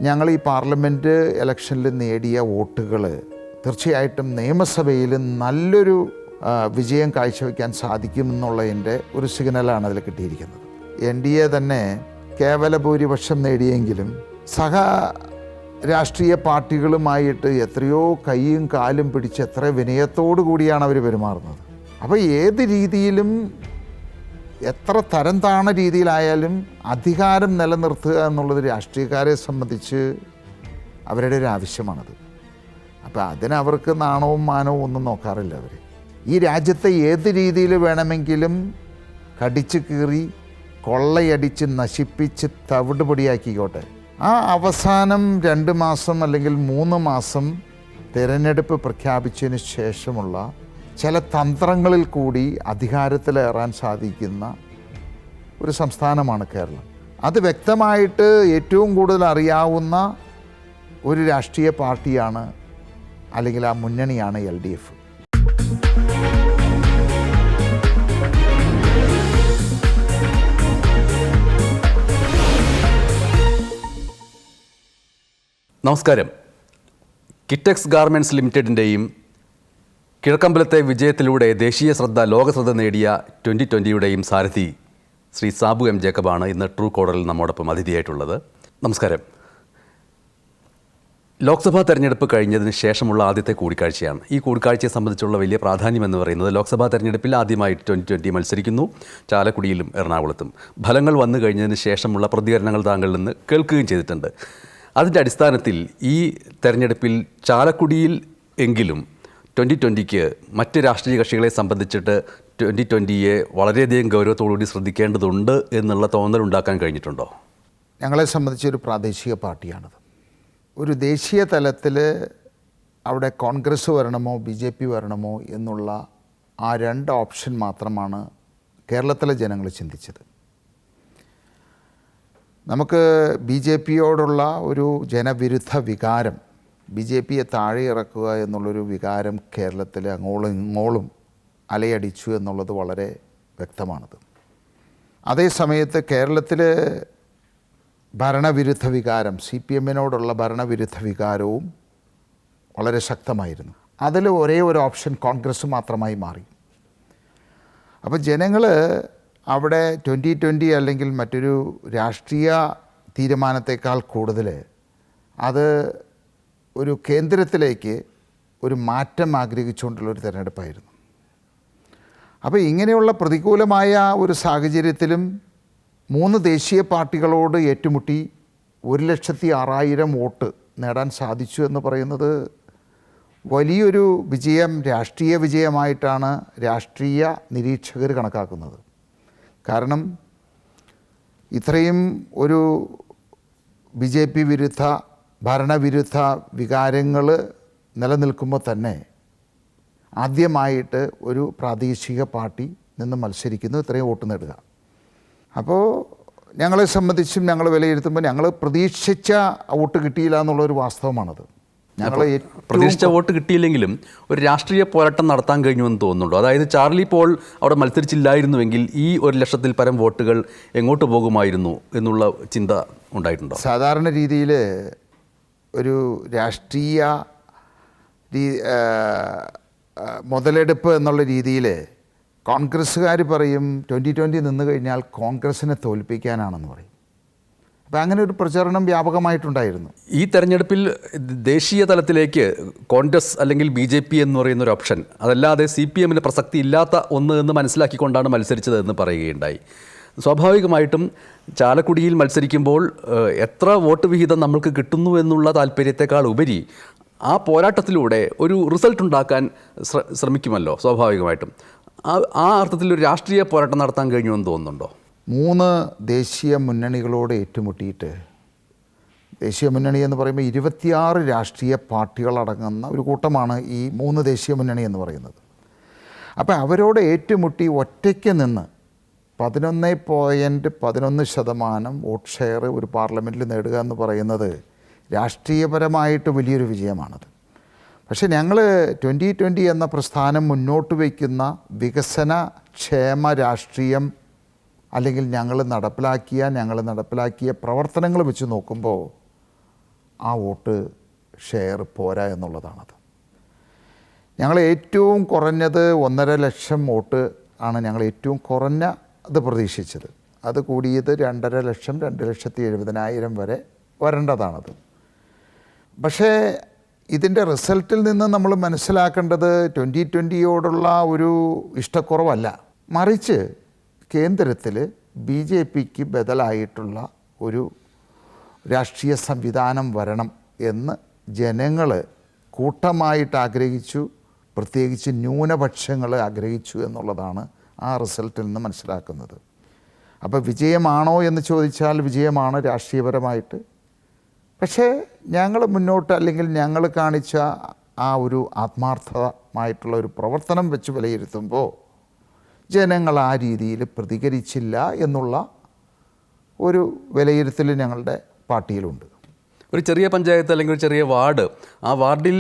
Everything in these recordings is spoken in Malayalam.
ഞങ്ങൾ ഈ പാർലമെൻറ്റ് ഇലക്ഷനിൽ നേടിയ വോട്ടുകൾ തീർച്ചയായിട്ടും നിയമസഭയിൽ നല്ലൊരു വിജയം കാഴ്ചവെക്കാൻ സാധിക്കുമെന്നുള്ളതിൻ്റെ ഒരു സിഗ്നലാണ് അതിൽ കിട്ടിയിരിക്കുന്നത്. NDA തന്നെ കേവല ഭൂരിപക്ഷം നേടിയെങ്കിലും സഹ രാഷ്ട്രീയ പാർട്ടികളുമായിട്ട് എത്രയോ കൈയും കാലും പിടിച്ച് എത്ര വിനയത്തോടു കൂടിയാണ് അവർ പെരുമാറുന്നത്. അപ്പോൾ ഏത് രീതിയിലും എത്ര തരം താണ രീതിയിലായാലും അധികാരം നിലനിർത്തുക എന്നുള്ളത് രാഷ്ട്രീയക്കാരെ സംബന്ധിച്ച് അവരുടെ ഒരു ആവശ്യമാണത്. അപ്പോൾ അതിനവർക്ക് നാണവും മാനവും ഒന്നും നോക്കാറില്ല. അവർ ഈ രാജ്യത്തെ ഏത് രീതിയിൽ വേണമെങ്കിലും കടിച്ചു കീറി കൊള്ളയടിച്ച് നശിപ്പിച്ച് തവിടുപൊടിയാക്കിക്കോട്ടെ. ആ അവസാനം 2 മാസം അല്ലെങ്കിൽ 3 മാസം തിരഞ്ഞെടുപ്പ് പ്രഖ്യാപിച്ചതിന് ശേഷമുള്ള ചില തന്ത്രങ്ങളിൽ കൂടി അധികാരത്തിലേറാൻ സാധിക്കുന്ന ഒരു സംസ്ഥാനമാണ് കേരളം. അത് വ്യക്തമായിട്ട് ഏറ്റവും കൂടുതൽ അറിയാവുന്ന ഒരു രാഷ്ട്രീയ പാർട്ടിയാണ്, അല്ലെങ്കിൽ ആ മുന്നണിയാണ് LDF. നമസ്കാരം. കിറ്റക്സ് ഗാർമെൻറ്റ്സ് ലിമിറ്റഡിൻ്റെയും കിഴക്കമ്പലത്തെ വിജയത്തിലൂടെ ദേശീയ ശ്രദ്ധ, ലോകശ്രദ്ധ നേടിയ 2020യുടെയും സാരഥി ശ്രീ സാബു M. ജേക്കബാണ് ഇന്ന് ട്രൂ കോളറിൽ നമ്മോടൊപ്പം അതിഥിയായിട്ടുള്ളത്. നമസ്കാരം. ലോക്സഭാ തെരഞ്ഞെടുപ്പ് കഴിഞ്ഞതിന് ശേഷമുള്ള ആദ്യത്തെ കൂടിക്കാഴ്ചയാണ്. ഈ കൂടിക്കാഴ്ചയെ സംബന്ധിച്ചുള്ള വലിയ പ്രാധാന്യം എന്ന് പറയുന്നത് ലോക്സഭാ തെരഞ്ഞെടുപ്പിൽ ആദ്യമായിട്ട് 2020 മത്സരിക്കുന്നു, ചാലക്കുടിയിലും എറണാകുളത്തും. ഫലങ്ങൾ വന്നു കഴിഞ്ഞതിന് ശേഷമുള്ള പ്രതികരണങ്ങൾ താങ്കളിൽ നിന്ന് കേൾക്കുകയും ചെയ്തിട്ടുണ്ട്. അതിൻ്റെ അടിസ്ഥാനത്തിൽ ഈ തെരഞ്ഞെടുപ്പിൽ ചാലക്കുടിയിൽ എങ്കിലും 2020ക്ക് മറ്റ് രാഷ്ട്രീയ കക്ഷികളെ സംബന്ധിച്ചിട്ട് 2020യെ വളരെയധികം ഗൗരവത്തോടുകൂടി ശ്രദ്ധിക്കേണ്ടതുണ്ട് എന്നുള്ള തോന്നലുണ്ടാക്കാൻ കഴിഞ്ഞിട്ടുണ്ടോ? ഞങ്ങളെ സംബന്ധിച്ചൊരു പ്രാദേശിക പാർട്ടിയാണത്. ഒരു ദേശീയ തലത്തിൽ അവിടെ കോൺഗ്രസ് വരണമോ BJP വരണമോ എന്നുള്ള ആ 2 ഓപ്ഷൻ മാത്രമാണ് കേരളത്തിലെ ജനങ്ങൾ ചിന്തിച്ചത്. നമുക്ക് BJPയോടുള്ള ഒരു ജനവിരുദ്ധ വികാരം, BJPയെ താഴെ ഇറക്കുക എന്നുള്ളൊരു വികാരം കേരളത്തിൽ അങ്ങോളം ഇങ്ങോളം അലയടിച്ചു എന്നുള്ളത് വളരെ വ്യക്തമാണത്. അതേ സമയത്ത് കേരളത്തിൽ ഭരണവിരുദ്ധ വികാരം, CPMനോടുള്ള ഭരണവിരുദ്ധ വികാരവും വളരെ ശക്തമായിരുന്നു. അതിൽ ഒരേ ഒരു ഓപ്ഷൻ കോൺഗ്രസ് മാത്രമായി മാറി. അപ്പോൾ ജനങ്ങൾ അവിടെ 2020 അല്ലെങ്കിൽ മറ്റൊരു രാഷ്ട്രീയ തീരുമാനത്തെക്കാൾ കൂടുതൽ അത് ഒരു കേന്ദ്രത്തിലേക്ക് ഒരു മാറ്റം ആഗ്രഹിച്ചുകൊണ്ടുള്ളൊരു തിരഞ്ഞെടുപ്പായിരുന്നു. അപ്പോൾ ഇങ്ങനെയുള്ള പ്രതികൂലമായ ഒരു സാഹചര്യത്തിലും 3 ദേശീയ പാർട്ടികളോട് ഏറ്റുമുട്ടി 1,06,000 വോട്ട് നേടാൻ സാധിച്ചു എന്ന് പറയുന്നത് വലിയൊരു വിജയം, രാഷ്ട്രീയ വിജയമായിട്ടാണ് രാഷ്ട്രീയ നിരീക്ഷകർ കണക്കാക്കുന്നത്. കാരണം ഇത്രയും ഒരു BJP വിരുദ്ധ ഭരണവിരുദ്ധ വികാരങ്ങൾ നിലനിൽക്കുമ്പോൾ തന്നെ ആദ്യമായിട്ട് ഒരു പ്രാദേശിക പാർട്ടി നിന്ന് മത്സരിക്കുന്നു, ഇത്രയും വോട്ട് നേടുക. അപ്പോൾ ഞങ്ങളെ സംബന്ധിച്ചും ഞങ്ങൾ വിലയിരുത്തുമ്പോൾ ഞങ്ങൾ പ്രതീക്ഷിച്ച വോട്ട് കിട്ടിയില്ല എന്നുള്ളൊരു വാസ്തവമാണത്. ഞങ്ങൾ പ്രതീക്ഷിച്ച വോട്ട് കിട്ടിയില്ലെങ്കിലും ഒരു രാഷ്ട്രീയ പോരാട്ടം നടത്താൻ കഴിഞ്ഞുവെന്ന് തോന്നുന്നുണ്ടോ? അതായത് ചാർലി പോൾ അവിടെ മത്സരിച്ചില്ലായിരുന്നുവെങ്കിൽ ഈ 1,00,000-ൽ പരം വോട്ടുകൾ എങ്ങോട്ട് പോകുമായിരുന്നു എന്നുള്ള ചിന്ത ഉണ്ടായിട്ടുണ്ടോ? സാധാരണ രീതിയിൽ ഒരു രാഷ്ട്രീയ മുതലെടുപ്പ് എന്നുള്ള രീതിയിൽ കോൺഗ്രസ്സുകാർ പറയും 2020 നിന്ന് കഴിഞ്ഞാൽ കോൺഗ്രസ്സിനെ തോൽപ്പിക്കാനാണെന്ന് പറയും. അപ്പോൾ അങ്ങനെ ഒരു പ്രചരണം വ്യാപകമായിട്ടുണ്ടായിരുന്നു. ഈ തെരഞ്ഞെടുപ്പിൽ ദേശീയ തലത്തിലേക്ക് കോൺഗ്രസ് അല്ലെങ്കിൽ BJP എന്ന് പറയുന്നൊരു ഓപ്ഷൻ, അതല്ലാതെ CPMന് പ്രസക്തി ഇല്ലാത്ത ഒന്ന് എന്ന് മനസ്സിലാക്കിക്കൊണ്ടാണ് മത്സരിച്ചത് എന്ന് പറയുകയുണ്ടായി. സ്വാഭാവികമായിട്ടും ചാലക്കുടിയിൽ മത്സരിക്കുമ്പോൾ എത്ര വോട്ട് വിഹിതം നമ്മൾക്ക് കിട്ടുന്നു എന്നുള്ള താല്പര്യത്തെക്കാൾ ഉപരി ആ പോരാട്ടത്തിലൂടെ ഒരു റിസൾട്ട് ഉണ്ടാക്കാൻ ശ്രമിക്കുമല്ലോ സ്വാഭാവികമായിട്ടും. ആ അർത്ഥത്തിൽ ഒരു രാഷ്ട്രീയ പോരാട്ടം നടത്താൻ കഴിഞ്ഞുവെന്ന് തോന്നുന്നുണ്ടോ? 3 ദേശീയ മുന്നണികളോട് ഏറ്റുമുട്ടിയിട്ട്, ദേശീയ മുന്നണി എന്ന് പറയുമ്പോൾ 26 രാഷ്ട്രീയ പാർട്ടികളടങ്ങുന്ന ഒരു കൂട്ടമാണ് ഈ 3 ദേശീയ മുന്നണി എന്ന് പറയുന്നത്. അപ്പോൾ അവരോട് ഏറ്റുമുട്ടി ഒറ്റയ്ക്ക് നിന്ന് 11.11% വോട്ട് ഷെയർ ഒരു പാർലമെൻറ്റിൽ നേടുക എന്ന് പറയുന്നത് രാഷ്ട്രീയപരമായിട്ട് വലിയൊരു വിജയമാണത്. പക്ഷേ ഞങ്ങൾ 2020 എന്ന പ്രസ്ഥാനം മുന്നോട്ട് വയ്ക്കുന്ന വികസന ക്ഷേമ രാഷ്ട്രീയം അല്ലെങ്കിൽ ഞങ്ങൾ നടപ്പിലാക്കിയ പ്രവർത്തനങ്ങൾ വെച്ച് നോക്കുമ്പോൾ ആ വോട്ട് ഷെയർ പോരാ എന്നുള്ളതാണത്. ഞങ്ങൾ ഏറ്റവും കുറഞ്ഞത് 1.5 ലക്ഷം വോട്ട് ആണ് ഞങ്ങൾ ഏറ്റവും കുറഞ്ഞ അത് പ്രതീക്ഷിച്ചത്. അത് കൂടിയത് 2.5 ലക്ഷം 2,70,000 വരെ വരേണ്ടതാണത്. പക്ഷേ ഇതിൻ്റെ റിസൾട്ടിൽ നിന്ന് നമ്മൾ മനസ്സിലാക്കേണ്ടത് 2020യോടുള്ള ഒരു ഇഷ്ടക്കുറവല്ല, മറിച്ച് കേന്ദ്രത്തിൽ BJPക്ക് ബദലായിട്ടുള്ള ഒരു രാഷ്ട്രീയ സംവിധാനം വരണം എന്ന് ജനങ്ങൾ കൂട്ടമായിട്ട് ആഗ്രഹിച്ചു, പ്രത്യേകിച്ച് ന്യൂനപക്ഷങ്ങൾ ആഗ്രഹിച്ചു എന്നുള്ളതാണ് ആ റിസൾട്ടിൽ നിന്ന് മനസ്സിലാക്കുന്നത്. അപ്പോൾ വിജയമാണോ എന്ന് ചോദിച്ചാൽ വിജയമാണ് രാഷ്ട്രീയപരമായിട്ട്. പക്ഷേ ഞങ്ങൾ മുന്നോട്ട് അല്ലെങ്കിൽ ഞങ്ങൾ കാണിച്ച ആ ഒരു ആത്മാർത്ഥമായിട്ടുള്ള ഒരു പ്രവർത്തനം വെച്ച് വിലയിരുത്തുമ്പോൾ ജനങ്ങൾ ആ രീതിയിൽ പ്രതികരിച്ചില്ല എന്നുള്ള ഒരു വിലയിരുത്തൽ ഞങ്ങളുടെ പാർട്ടിയിലുണ്ട്. ഒരു ചെറിയ പഞ്ചായത്ത് അല്ലെങ്കിൽ ഒരു ചെറിയ വാർഡ്, ആ വാർഡിൽ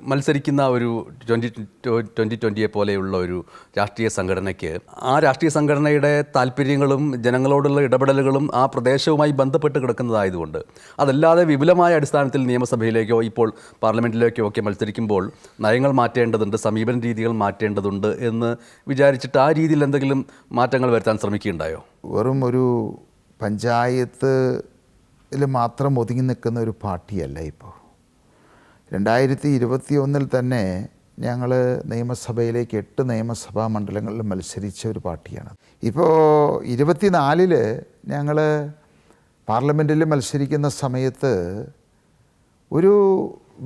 മത്സരിക്കുന്ന ഒരു 2020 പോലെയുള്ള ഒരു രാഷ്ട്രീയ സംഘടനയ്ക്ക് ആ രാഷ്ട്രീയ സംഘടനയുടെ താല്പര്യങ്ങളും ജനങ്ങളോടുള്ള ഇടപെടലുകളും ആ പ്രദേശവുമായി ബന്ധപ്പെട്ട് കിടക്കുന്നതായതുകൊണ്ട് അതല്ലാതെ വിപുലമായ അടിസ്ഥാനത്തിൽ നിയമസഭയിലേക്കോ ഇപ്പോൾ പാർലമെൻറ്റിലേക്കോ ഒക്കെ മത്സരിക്കുമ്പോൾ നയങ്ങൾ മാറ്റേണ്ടതുണ്ട്, സമീപന രീതികൾ മാറ്റേണ്ടതുണ്ട് എന്ന് വിചാരിച്ചിട്ട് ആ രീതിയിൽ എന്തെങ്കിലും മാറ്റങ്ങൾ വരുത്താൻ ശ്രമിക്കുകയുണ്ടായോ? വെറും ഒരു പഞ്ചായത്ത് മാത്രം ഒതുങ്ങി നിൽക്കുന്ന ഒരു പാർട്ടിയല്ല ഇപ്പോൾ. 2021 തന്നെ ഞങ്ങൾ നിയമസഭയിലേക്ക് 8 നിയമസഭാ മണ്ഡലങ്ങളിൽ മത്സരിച്ച ഒരു പാർട്ടിയാണ്. ഇപ്പോൾ 24 ഞങ്ങൾ പാർലമെൻറ്റിൽ മത്സരിക്കുന്ന സമയത്ത് ഒരു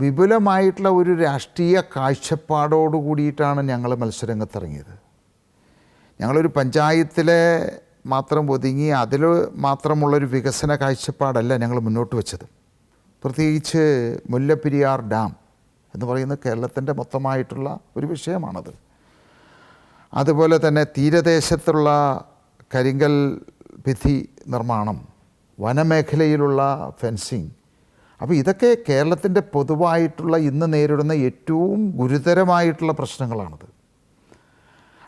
വിപുലമായിട്ടുള്ള ഒരു രാഷ്ട്രീയ കാഴ്ചപ്പാടോട് കൂടിയിട്ടാണ് ഞങ്ങൾ മത്സരരംഗത്തിറങ്ങിയത്. ഞങ്ങളൊരു പഞ്ചായത്തിലെ മാത്രം ഒതുങ്ങി അതിൽ മാത്രമുള്ളൊരു വികസന കാഴ്ചപ്പാടല്ല ഞങ്ങൾ മുന്നോട്ട് വെച്ചത്. പ്രത്യേകിച്ച് മുല്ലപ്പെരിയാർ ഡാം എന്ന് പറയുന്നത് കേരളത്തിൻ്റെ മൊത്തമായിട്ടുള്ള ഒരു വിഷയമാണത്. അതുപോലെ തന്നെ തീരദേശത്തുള്ള കരിങ്കൽ ഭിത്തി നിർമ്മാണം, വനമേഖലയിലുള്ള ഫെൻസിങ്. അപ്പോൾ ഇതൊക്കെ കേരളത്തിൻ്റെ പൊതുവായിട്ടുള്ള ഇന്ന് നേരിടുന്ന ഏറ്റവും ഗുരുതരമായിട്ടുള്ള പ്രശ്നങ്ങളാണത്.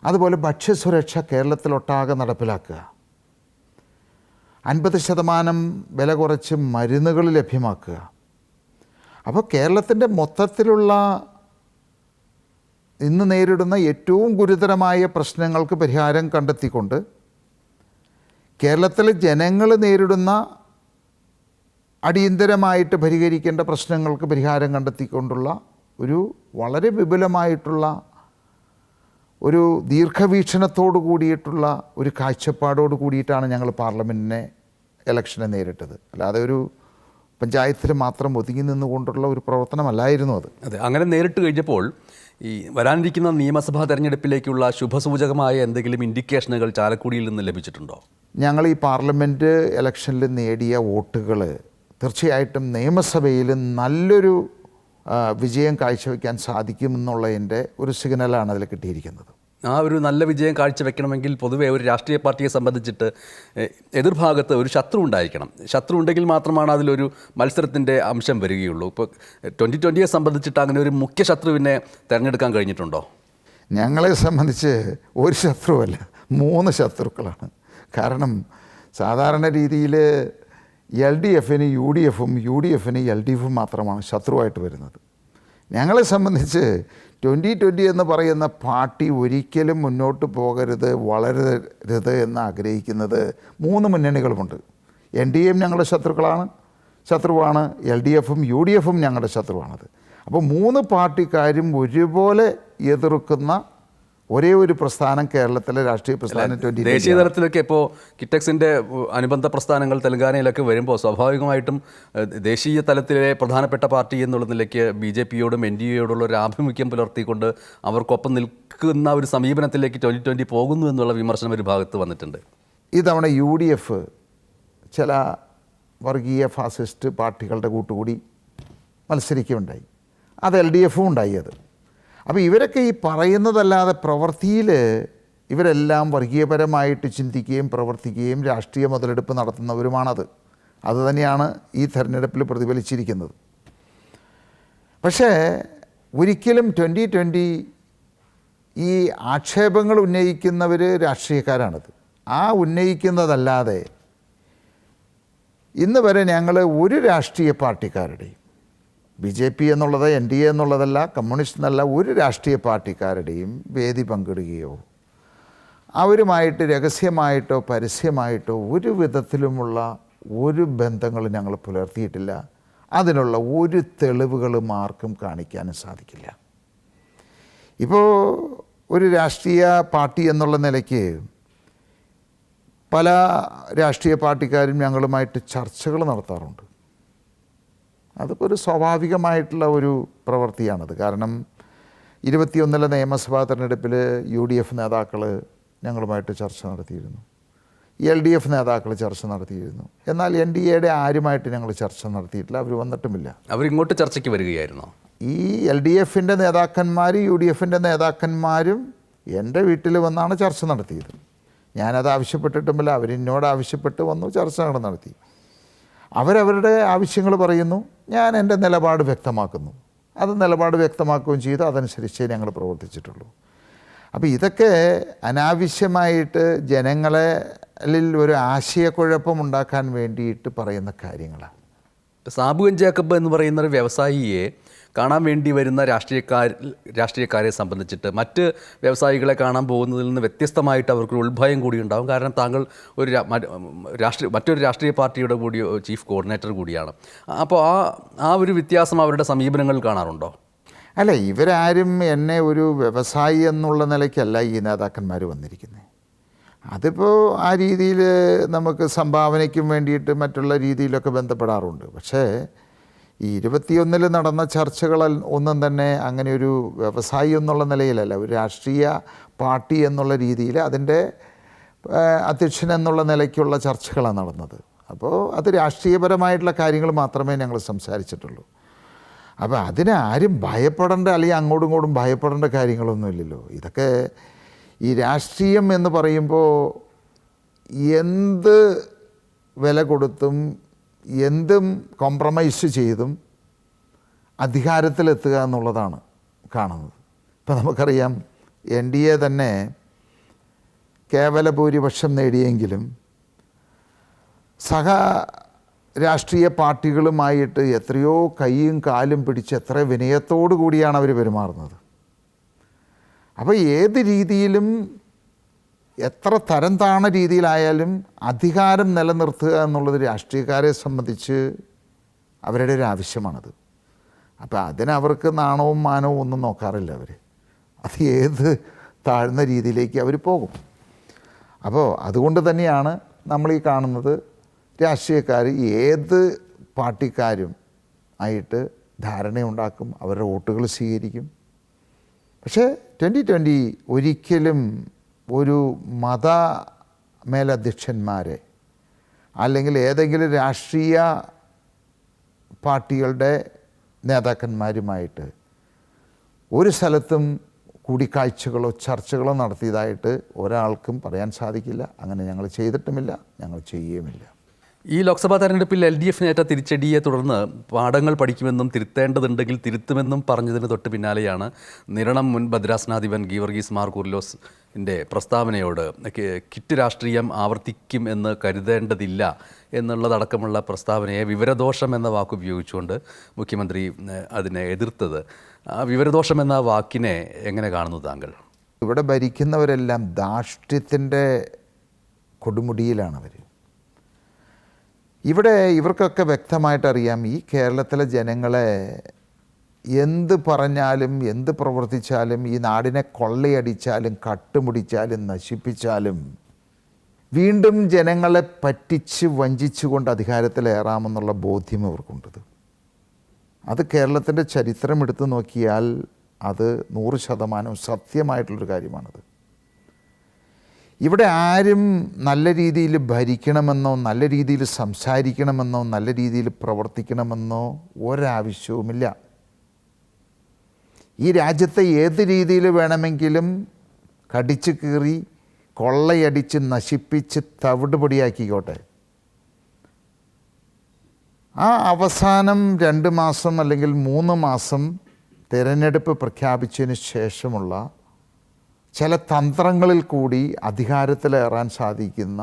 അതുപോലെ ഭക്ഷ്യസുരക്ഷ കേരളത്തിലൊട്ടാകെ നടപ്പിലാക്കുക, 50% വില കുറച്ച് മരുന്നുകൾ ലഭ്യമാക്കുക. അപ്പോൾ കേരളത്തിൻ്റെ മൊത്തത്തിലുള്ള ഇന്ന് നേരിടുന്ന ഏറ്റവും ഗുരുതരമായ പ്രശ്നങ്ങൾക്ക് പരിഹാരം കണ്ടെത്തിക്കൊണ്ട് കേരളത്തിലെ ജനങ്ങൾ നേരിടുന്ന അടിയന്തരമായിട്ട് പരിഹരിക്കേണ്ട പ്രശ്നങ്ങൾക്ക് പരിഹാരം കണ്ടെത്തിക്കൊണ്ടുള്ള ഒരു വളരെ വിപുലമായിട്ടുള്ള ഒരു ദീർഘവീക്ഷണത്തോടു കൂടിയിട്ടുള്ള ഒരു കാഴ്ചപ്പാടോട് കൂടിയിട്ടാണ് ഞങ്ങൾ പാർലമെൻറ്റിനെ ഇലക്ഷനെ നേരിട്ടത്. അല്ലാതെ ഒരു പഞ്ചായത്തിൽ മാത്രം ഒതുങ്ങി നിന്നുകൊണ്ടുള്ള ഒരു പ്രവർത്തനമല്ലായിരുന്നു അത്. അതെ, അങ്ങനെ നേരിട്ട് കഴിഞ്ഞപ്പോൾ ഈ വരാനിരിക്കുന്ന നിയമസഭാ തെരഞ്ഞെടുപ്പിലേക്കുള്ള ശുഭസൂചകമായ എന്തെങ്കിലും ഇൻഡിക്കേഷനുകൾ ചാലക്കുടിയിൽ നിന്ന് ലഭിച്ചിട്ടുണ്ടോ? ഞങ്ങൾ ഈ പാർലമെൻറ്റ് ഇലക്ഷനിൽ നേടിയ വോട്ടുകൾ തീർച്ചയായിട്ടും നിയമസഭയിൽ നല്ലൊരു വിജയം കാഴ്ചവെക്കാൻ സാധിക്കുമെന്നുള്ളതിൻ്റെ ഒരു സിഗ്നലാണ് അതിൽ കിട്ടിയിരിക്കുന്നത്. ആ ഒരു നല്ല വിജയം കാഴ്ചവെക്കണമെങ്കിൽ പൊതുവെ ഒരു രാഷ്ട്രീയ പാർട്ടിയെ സംബന്ധിച്ചിട്ട് എതിർഭാഗത്ത് ഒരു ശത്രു ഉണ്ടായിരിക്കണം. ശത്രു ഉണ്ടെങ്കിൽ മാത്രമാണ് അതിലൊരു മത്സരത്തിൻ്റെ അംശം വരികയുള്ളൂ. ഇപ്പോൾ 2020യെ സംബന്ധിച്ചിട്ട് അങ്ങനെ ഒരു മുഖ്യ ശത്രുവിനെ തിരഞ്ഞെടുക്കാൻ കഴിഞ്ഞിട്ടുണ്ടോ? ഞങ്ങളെ സംബന്ധിച്ച് ഒരു ശത്രുവല്ല, 3 ശത്രുക്കളാണ്. കാരണം സാധാരണ രീതിയിൽ LDFന് UDFും UDFന് LDFും മാത്രമാണ് ശത്രുവായിട്ട് വരുന്നത്. ഞങ്ങളെ സംബന്ധിച്ച് 2020 എന്ന് പറയുന്ന പാർട്ടി ഒരിക്കലും മുന്നോട്ട് പോകരുത്, വളരരുത് എന്ന് ആഗ്രഹിക്കുന്നത് 3 മുന്നണികളുമുണ്ട്. NDAയും ഞങ്ങളുടെ ശത്രുവാണ്, LDFും UDFും ഞങ്ങളുടെ ശത്രുവാണത്. അപ്പോൾ 3 പാർട്ടിക്കാരും ഒരുപോലെ എതിർക്കുന്ന ഒരേ ഒരു പ്രസ്ഥാനം കേരളത്തിലെ രാഷ്ട്രീയ പ്രസ്ഥാനം 2020. ദേശീയ തലത്തിലൊക്കെ ഇപ്പോൾ കിറ്റക്സിൻ്റെ അനുബന്ധ പ്രസ്ഥാനങ്ങൾ തെലങ്കാനയിലൊക്കെ വരുമ്പോൾ സ്വാഭാവികമായിട്ടും ദേശീയ തലത്തിലെ പ്രധാനപ്പെട്ട പാർട്ടി എന്നുള്ള നിലയ്ക്ക് BJPയോടും NDAയോടുള്ള ഒരു ആഭിമുഖ്യം പുലർത്തിക്കൊണ്ട് അവർക്കൊപ്പം നിൽക്കുന്ന ഒരു സമീപനത്തിലേക്ക് 2020 പോകുന്നു എന്നുള്ള വിമർശനം ഒരു ഭാഗത്ത് വന്നിട്ടുണ്ട്. ഇത്തവണ UDF ചില വർഗീയ ഫാസിസ്റ്റ് പാർട്ടികളുടെ കൂട്ടുകൂടി മത്സരിക്കുകയുണ്ടായി. അത് LDFും ഉണ്ടായി. അത് അപ്പോൾ ഇവരൊക്കെ ഈ പറയുന്നതല്ലാതെ പ്രവൃത്തിയിൽ ഇവരെല്ലാം വർഗീയപരമായിട്ട് ചിന്തിക്കുകയും പ്രവർത്തിക്കുകയും രാഷ്ട്രീയ മുതലെടുപ്പ് നടത്തുന്നവരുമാണത്. അതുതന്നെയാണ് ഈ തെരഞ്ഞെടുപ്പിൽ പ്രതിഫലിച്ചിരിക്കുന്നത്. പക്ഷേ ഒരിക്കലും 2020 ഈ ആക്ഷേപങ്ങൾ ഉന്നയിക്കുന്നവർ രാഷ്ട്രീയക്കാരാണത്. ആ ഉന്നയിക്കുന്നതല്ലാതെ ഇന്ന് വരെ ഞങ്ങൾ ഒരു രാഷ്ട്രീയ പാർട്ടിക്കാരുടെയും BJP എന്നുള്ളത് NDA എന്നുള്ളതല്ല, കമ്മ്യൂണിസ്റ്റ് എന്നല്ല, ഒരു രാഷ്ട്രീയ പാർട്ടിക്കാരുടെയും വേദി പങ്കിടുകയോ അവരുമായിട്ട് രഹസ്യമായിട്ടോ പരസ്യമായിട്ടോ ഒരു വിധത്തിലുമുള്ള ഒരു ബന്ധങ്ങളും ഞങ്ങൾ പുലർത്തിയിട്ടില്ല. അതിനുള്ള ഒരു തെളിവുകളും ആർക്കും കാണിക്കാനും സാധിക്കില്ല. ഇപ്പോൾ ഒരു രാഷ്ട്രീയ പാർട്ടി എന്നുള്ള നിലയ്ക്ക് പല രാഷ്ട്രീയ പാർട്ടിക്കാരും ഞങ്ങളുമായിട്ട് ചർച്ചകൾ നടത്താറുണ്ട്. അതിപ്പോൾ ഒരു സ്വാഭാവികമായിട്ടുള്ള ഒരു പ്രവൃത്തിയാണത്. കാരണം 21 നിയമസഭാ തെരഞ്ഞെടുപ്പിൽ UDF നേതാക്കൾ ഞങ്ങളുമായിട്ട് ചർച്ച നടത്തിയിരുന്നു, LDF നേതാക്കൾ ചർച്ച നടത്തിയിരുന്നു. എന്നാൽ NDAയുടെ ആരുമായിട്ട് ഞങ്ങൾ ചർച്ച നടത്തിയിട്ടില്ല, അവർ വന്നിട്ടുമില്ല. അവരിങ്ങോട്ട് ചർച്ചയ്ക്ക് വരികയായിരുന്നോ? ഈ LDFൻ്റെ നേതാക്കന്മാരും UDFൻ്റെ നേതാക്കന്മാരും എൻ്റെ വീട്ടിൽ വന്നാണ് ചർച്ച നടത്തിയത്. ഞാനത് ആവശ്യപ്പെട്ടിട്ടുമില്ല, അവരെന്നോട് ആവശ്യപ്പെട്ട് വന്നു, ചർച്ചകൾ നടത്തി. അവരവരുടെ ആവശ്യങ്ങൾ പറയുന്നു, ഞാൻ എൻ്റെ നിലപാട് വ്യക്തമാക്കുന്നു. അത് നിലപാട് വ്യക്തമാക്കുകയും ചെയ്ത് അതനുസരിച്ചേ ഞങ്ങൾ പ്രവർത്തിച്ചിട്ടുള്ളൂ. അപ്പോൾ ഇതൊക്കെ അനാവശ്യമായിട്ട് ജനങ്ങളിൽ ഒരു ആശയക്കുഴപ്പം ഉണ്ടാക്കാൻ വേണ്ടിയിട്ട് പറയുന്ന കാര്യങ്ങളാണ്. സാബു എൻ ജേക്കബ് എന്ന് പറയുന്ന ഒരു വ്യവസായിയെ കാണാൻ വേണ്ടി വരുന്ന രാഷ്ട്രീയക്കാരെ സംബന്ധിച്ചിട്ട് മറ്റ് വ്യവസായികളെ കാണാൻ പോകുന്നതിൽ നിന്ന് വ്യത്യസ്തമായിട്ട് അവർക്കൊരു ഉത്ഭയം കൂടി ഉണ്ടാകും. കാരണം താങ്കൾ ഒരു മറ്റൊരു രാഷ്ട്രീയ പാർട്ടിയുടെ കൂടി ചീഫ് കോർഡിനേറ്റർ കൂടിയാണ്. അപ്പോൾ ആ ഒരു വ്യത്യാസം അവരുടെ സമീപനങ്ങൾ കാണാറുണ്ടോ? അല്ല, ഇവരാരും എന്നെ ഒരു വ്യവസായി എന്നുള്ള നിലയ്ക്കല്ല ഈ നേതാക്കന്മാർ വന്നിരിക്കുന്നത്. അതിപ്പോൾ ആ രീതിയിൽ നമുക്ക് സംഭാവനയ്ക്കും വേണ്ടിയിട്ട് മറ്റുള്ള രീതിയിലൊക്കെ ബന്ധപ്പെടാറുണ്ട്. പക്ഷേ ഈ 21 നടന്ന ചർച്ചകൾ ഒന്നും തന്നെ അങ്ങനെ ഒരു വ്യവസായി എന്നുള്ള നിലയിലല്ല, ഒരു രാഷ്ട്രീയ പാർട്ടി എന്നുള്ള രീതിയിൽ അതിൻ്റെ അധ്യക്ഷൻ എന്നുള്ള നിലയ്ക്കുള്ള ചർച്ചകളാണ് നടന്നത്. അപ്പോൾ അത് രാഷ്ട്രീയപരമായിട്ടുള്ള കാര്യങ്ങൾ മാത്രമേ ഞങ്ങൾ സംസാരിച്ചിട്ടുള്ളൂ. അപ്പോൾ അതിനെ ആരും ഭയപ്പെടേണ്ട, അല്ലെങ്കിൽ അങ്ങോട്ടും ഇങ്ങോട്ടും ഭയപ്പെടേണ്ട കാര്യങ്ങളൊന്നുമില്ലല്ലോ. ഇതൊക്കെ ഈ രാഷ്ട്രീയം എന്ന് പറയുമ്പോൾ എന്ത് വില കൊടുത്തും എന്തും കോംപ്രമൈസ് ചെയ്തും അധികാരത്തിലെത്തുക എന്നുള്ളതാണ് കാണുന്നത്. ഇപ്പം നമുക്കറിയാം, NDA തന്നെ കേവല ഭൂരിപക്ഷം നേടിയെങ്കിലും രാഷ്ട്രീയ പാർട്ടികളുമായിട്ട് എത്രയോ കൈയും കാലും പിടിച്ച് എത്ര വിനയത്തോടു കൂടിയാണ് അവർ പെരുമാറുന്നത്. അപ്പോൾ ഏത് രീതിയിലും എത്ര തരം താണ രീതിയിലായാലും അധികാരം നിലനിർത്തുക എന്നുള്ളത് രാഷ്ട്രീയക്കാരെ സംബന്ധിച്ച് അവരുടെ ഒരു ആവശ്യമാണത്. അപ്പോൾ അതിനവർക്ക് നാണവും മാനവും ഒന്നും നോക്കാറില്ല അവർ. അത് ഏത് താഴ്ന്ന രീതിയിലേക്ക് അവർ പോകും. അപ്പോൾ അതുകൊണ്ട് തന്നെയാണ് നമ്മൾ ഈ കാണുന്നത്, രാഷ്ട്രീയക്കാർ ഏത് പാർട്ടിക്കാരും ആയിട്ട് ധാരണയുണ്ടാക്കും, അവരുടെ വോട്ടുകൾ സ്വീകരിക്കും. പക്ഷേ 2020 ഒരിക്കലും ഒരു മത മേലധ്യക്ഷന്മാരെ അല്ലെങ്കിൽ ഏതെങ്കിലും രാഷ്ട്രീയ പാർട്ടികളുടെ നേതാക്കന്മാരുമായിട്ട് ഒരു സ്ഥലത്തും കൂടിക്കാഴ്ചകളോ ചർച്ചകളോ നടത്തിയതായിട്ട് ഒരാൾക്കും പറയാൻ സാധിക്കില്ല. അങ്ങനെ ഞങ്ങൾ ചെയ്തിട്ടുമില്ല, ഞങ്ങൾ ചെയ്യുകയുമില്ല. ഈ ലോക്സഭാ തെരഞ്ഞെടുപ്പിൽ LDF നേറ്റ തിരിച്ചടിയെ തുടർന്ന് പാഠങ്ങൾ പഠിക്കുമെന്നും തിരുത്തേണ്ടതുണ്ടെങ്കിൽ തിരുത്തുമെന്നും പറഞ്ഞതിന് തൊട്ട് പിന്നാലെയാണ് നിരണം മുൻ ഭദ്രാസനാധിപൻ ഗീവർഗീസ് മാർ കൂറിലോസിൻ്റെ പ്രസ്താവനയോട് കിറ്റ് രാഷ്ട്രീയം ആവർത്തിക്കും എന്ന് കരുതേണ്ടതില്ല എന്നുള്ളതടക്കമുള്ള പ്രസ്താവനയെ വിവരദോഷം എന്ന വാക്ക് ഉപയോഗിച്ചുകൊണ്ട് മുഖ്യമന്ത്രി അതിനെ എതിർത്തത്. ആ വിവരദോഷം എന്ന വാക്കിനെ എങ്ങനെ കാണുന്നു താങ്കൾ? ഇവിടെ ഭരിക്കുന്നവരെല്ലാം ധാർഷ്ട്യത്തിൻ്റെ കൊടുമുടിയിലാണവർ. ഇവിടെ ഇവർക്കൊക്കെ വ്യക്തമായിട്ടറിയാം, ഈ കേരളത്തിലെ ജനങ്ങളെ എന്ത് പറഞ്ഞാലും എന്ത് പ്രവർത്തിച്ചാലും, ഈ നാടിനെ കൊള്ളയടിച്ചാലും കട്ടുമുടിച്ചാലും നശിപ്പിച്ചാലും വീണ്ടും ജനങ്ങളെ പറ്റിച്ച് വഞ്ചിച്ചുകൊണ്ട് അധികാരത്തിലേറാമെന്നുള്ള ബോധ്യം ഇവർക്കുണ്ട്. അത് കേരളത്തിൻ്റെ ചരിത്രം എടുത്തു നോക്കിയാൽ അത് 100% സത്യമായിട്ടുള്ളൊരു കാര്യമാണത്. ഇവിടെ ആരും നല്ല രീതിയിൽ ഭരിക്കണമെന്നോ നല്ല രീതിയിൽ സംസാരിക്കണമെന്നോ നല്ല രീതിയിൽ പ്രവർത്തിക്കണമെന്നോ ഒരാവശ്യവുമില്ല. ഈ രാജ്യത്തെ ഏത് രീതിയിൽ വേണമെങ്കിലും കടിച്ചു കീറി കൊള്ളയടിച്ച് നശിപ്പിച്ച് തവിടുപൊടിയാക്കിക്കോട്ടെ. ആ അവസാനം 2 മാസം അല്ലെങ്കിൽ 3 മാസം തിരഞ്ഞെടുപ്പ് പ്രഖ്യാപിച്ചതിന് ശേഷമുള്ള ചില തന്ത്രങ്ങളിൽ കൂടി അധികാരത്തിലേറാൻ സാധിക്കുന്ന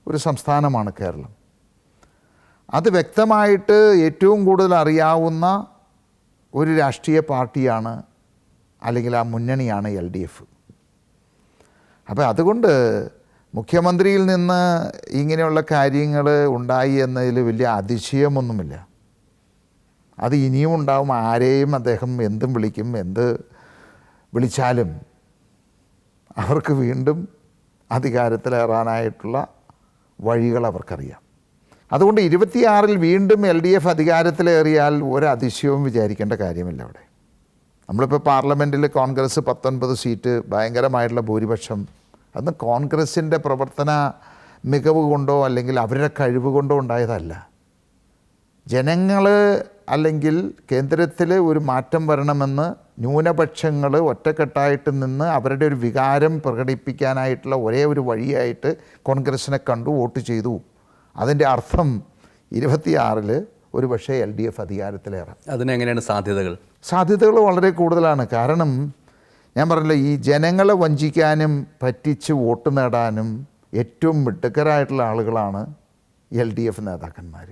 ഒരു സംസ്ഥാനമാണ് കേരളം. അത് വ്യക്തമായിട്ട് ഏറ്റവും കൂടുതൽ അറിയാവുന്ന ഒരു രാഷ്ട്രീയ പാർട്ടിയാണ്, അല്ലെങ്കിൽ ആ മുന്നണിയാണ് LDF. അപ്പോൾ അതുകൊണ്ട് മുഖ്യമന്ത്രിയിൽ നിന്ന് ഇങ്ങനെയുള്ള കാര്യങ്ങൾ ഉണ്ടായി എന്നതിൽ വലിയ അതിശയമൊന്നുമില്ല. അത് ഇനിയും ഉണ്ടാവും. ആരെയും അദ്ദേഹം എന്തും വിളിക്കും, എന്ത് വിളിച്ചാലും അവർക്ക് വീണ്ടും അധികാരത്തിലേറാനായിട്ടുള്ള വഴികൾ അവർക്കറിയാം. അതുകൊണ്ട് 26-ൽ വീണ്ടും LDF അധികാരത്തിലേറിയാൽ ഒരതിശയവും വിചാരിക്കേണ്ട കാര്യമില്ല. അവിടെ നമ്മളിപ്പോൾ പാർലമെൻറ്റിൽ കോൺഗ്രസ് 19 സീറ്റ്, ഭയങ്കരമായിട്ടുള്ള ഭൂരിപക്ഷം. അന്ന് കോൺഗ്രസിൻ്റെ പ്രവർത്തന മികവ് കൊണ്ടോ അല്ലെങ്കിൽ അവരുടെ കഴിവ് കൊണ്ടോ ഉണ്ടായതല്ല. ജനങ്ങൾ അല്ലെങ്കിൽ കേന്ദ്രത്തിൽ ഒരു മാറ്റം വരണമെന്ന് ന്യൂനപക്ഷങ്ങൾ ഒറ്റക്കെട്ടായിട്ട് നിന്ന് അവരുടെ ഒരു വികാരം പ്രകടിപ്പിക്കാനായിട്ടുള്ള ഒരേ ഒരു വഴിയായിട്ട് കോൺഗ്രസിനെ കണ്ടു, വോട്ട് ചെയ്തു. അതിൻ്റെ അർത്ഥം 26-ൽ ഒരു പക്ഷേ LDF അധികാരത്തിലേറാം. അതിനെങ്ങനെയാണ് സാധ്യതകൾ? സാധ്യതകൾ വളരെ കൂടുതലാണ്. കാരണം ഞാൻ പറഞ്ഞില്ല, ഈ ജനങ്ങളെ വഞ്ചിക്കാനും പറ്റിച്ച് വോട്ട് നേടാനും ഏറ്റവും മിടുക്കരായിട്ടുള്ള ആളുകളാണ് LDF നേതാക്കന്മാർ.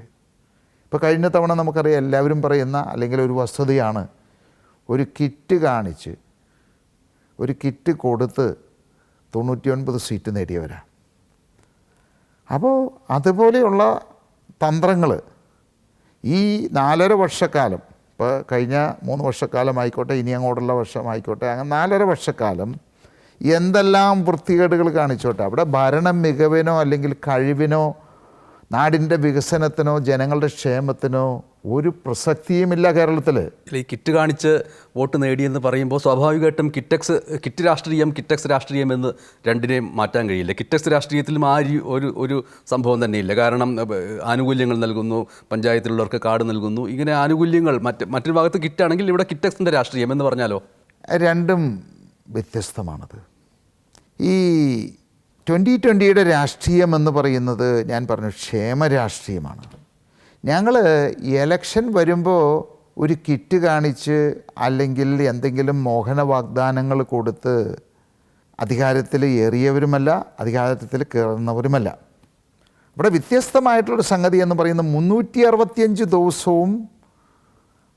ഇപ്പോൾ കഴിഞ്ഞ തവണ നമുക്കറിയാം, എല്ലാവരും പറയുന്ന അല്ലെങ്കിൽ ഒരു വസ്തുതയാണ്, ഒരു കിറ്റ് കാണിച്ച് ഒരു കിറ്റ് കൊടുത്ത് 99 സീറ്റ് നേടിയവരാണ്. അപ്പോൾ അതുപോലെയുള്ള തന്ത്രങ്ങൾ ഈ 4.5 വർഷക്കാലം, ഇപ്പോൾ കഴിഞ്ഞ 3 വർഷക്കാലം ആയിക്കോട്ടെ, ഇനി അങ്ങോട്ടുള്ള വർഷമായിക്കോട്ടെ, അങ്ങനെ 4.5 വർഷക്കാലം എന്തെല്ലാം വൃത്തികേടുകൾ കാണിച്ചോട്ടെ, അവിടെ ഭരണ മികവിനോ അല്ലെങ്കിൽ കഴിവിനോ നാടിൻ്റെ വികസനത്തിനോ ജനങ്ങളുടെ ക്ഷേമത്തിനോ ഒരു പ്രസക്തിയുമില്ല കേരളത്തിൽ. ഈ കിറ്റ് കാണിച്ച് വോട്ട് നേടിയെന്ന് പറയുമ്പോൾ സ്വാഭാവികമായിട്ടും കിറ്റ് രാഷ്ട്രീയം, കിറ്റക്സ് രാഷ്ട്രീയം എന്ന് രണ്ടിനെയും മാറ്റാൻ കഴിയില്ല. കിറ്റക്സ് രാഷ്ട്രീയത്തിലും ആ ഒരു സംഭവം തന്നെയില്ല. കാരണം ആനുകൂല്യങ്ങൾ നൽകുന്നു, പഞ്ചായത്തിലുള്ളവർക്ക് കാർഡ് നൽകുന്നു, ഇങ്ങനെ ആനുകൂല്യങ്ങൾ. മറ്റൊരു ഭാഗത്ത് കിറ്റാണെങ്കിൽ ഇവിടെ കിറ്റക്സിൻ്റെ രാഷ്ട്രീയം എന്ന് പറഞ്ഞാലോ? രണ്ടും വ്യത്യസ്തമാണത്. ഈ 2020-യുടെ രാഷ്ട്രീയം എന്ന് പറയുന്നത് ഞാൻ പറഞ്ഞു ക്ഷേമ രാഷ്ട്രീയമാണ്. ഞങ്ങൾ ഇലക്ഷൻ വരുമ്പോൾ ഒരു കിറ്റ് കാണിച്ച് അല്ലെങ്കിൽ എന്തെങ്കിലും മോഹന വാഗ്ദാനങ്ങൾ കൊടുത്ത് അധികാരത്തിൽ ഏറിയവരുമല്ല, അധികാരത്തിൽ കയറുന്നവരുമല്ല. ഇവിടെ വ്യത്യസ്തമായിട്ടുള്ളൊരു സംഗതി എന്ന് പറയുന്നത് 365 ദിവസവും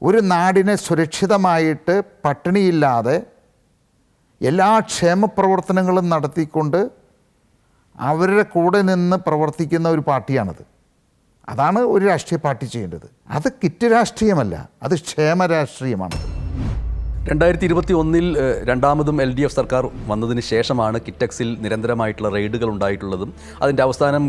ഒരു നാടിനെ സുരക്ഷിതമായിട്ട് പട്ടിണിയില്ലാതെ എല്ലാ ക്ഷേമ പ്രവർത്തനങ്ങളും നടത്തിക്കൊണ്ട് അവരുടെ കൂടെ നിന്ന് പ്രവർത്തിക്കുന്ന ഒരു പാർട്ടിയാണത്. അതാണ് ഒരു രാഷ്ട്രീയ പാർട്ടി ചെയ്യേണ്ടത്. അത് കിറ്റ് രാഷ്ട്രീയമല്ല, അത് ക്ഷേമ രാഷ്ട്രീയമാണ്. 2021-ൽ രണ്ടാമതും LDF സർക്കാർ വന്നതിന് ശേഷമാണ് കിറ്റക്സിൽ നിരന്തരമായിട്ടുള്ള റെയ്ഡുകൾ ഉണ്ടായിട്ടുള്ളതും അതിൻ്റെ അവസാനം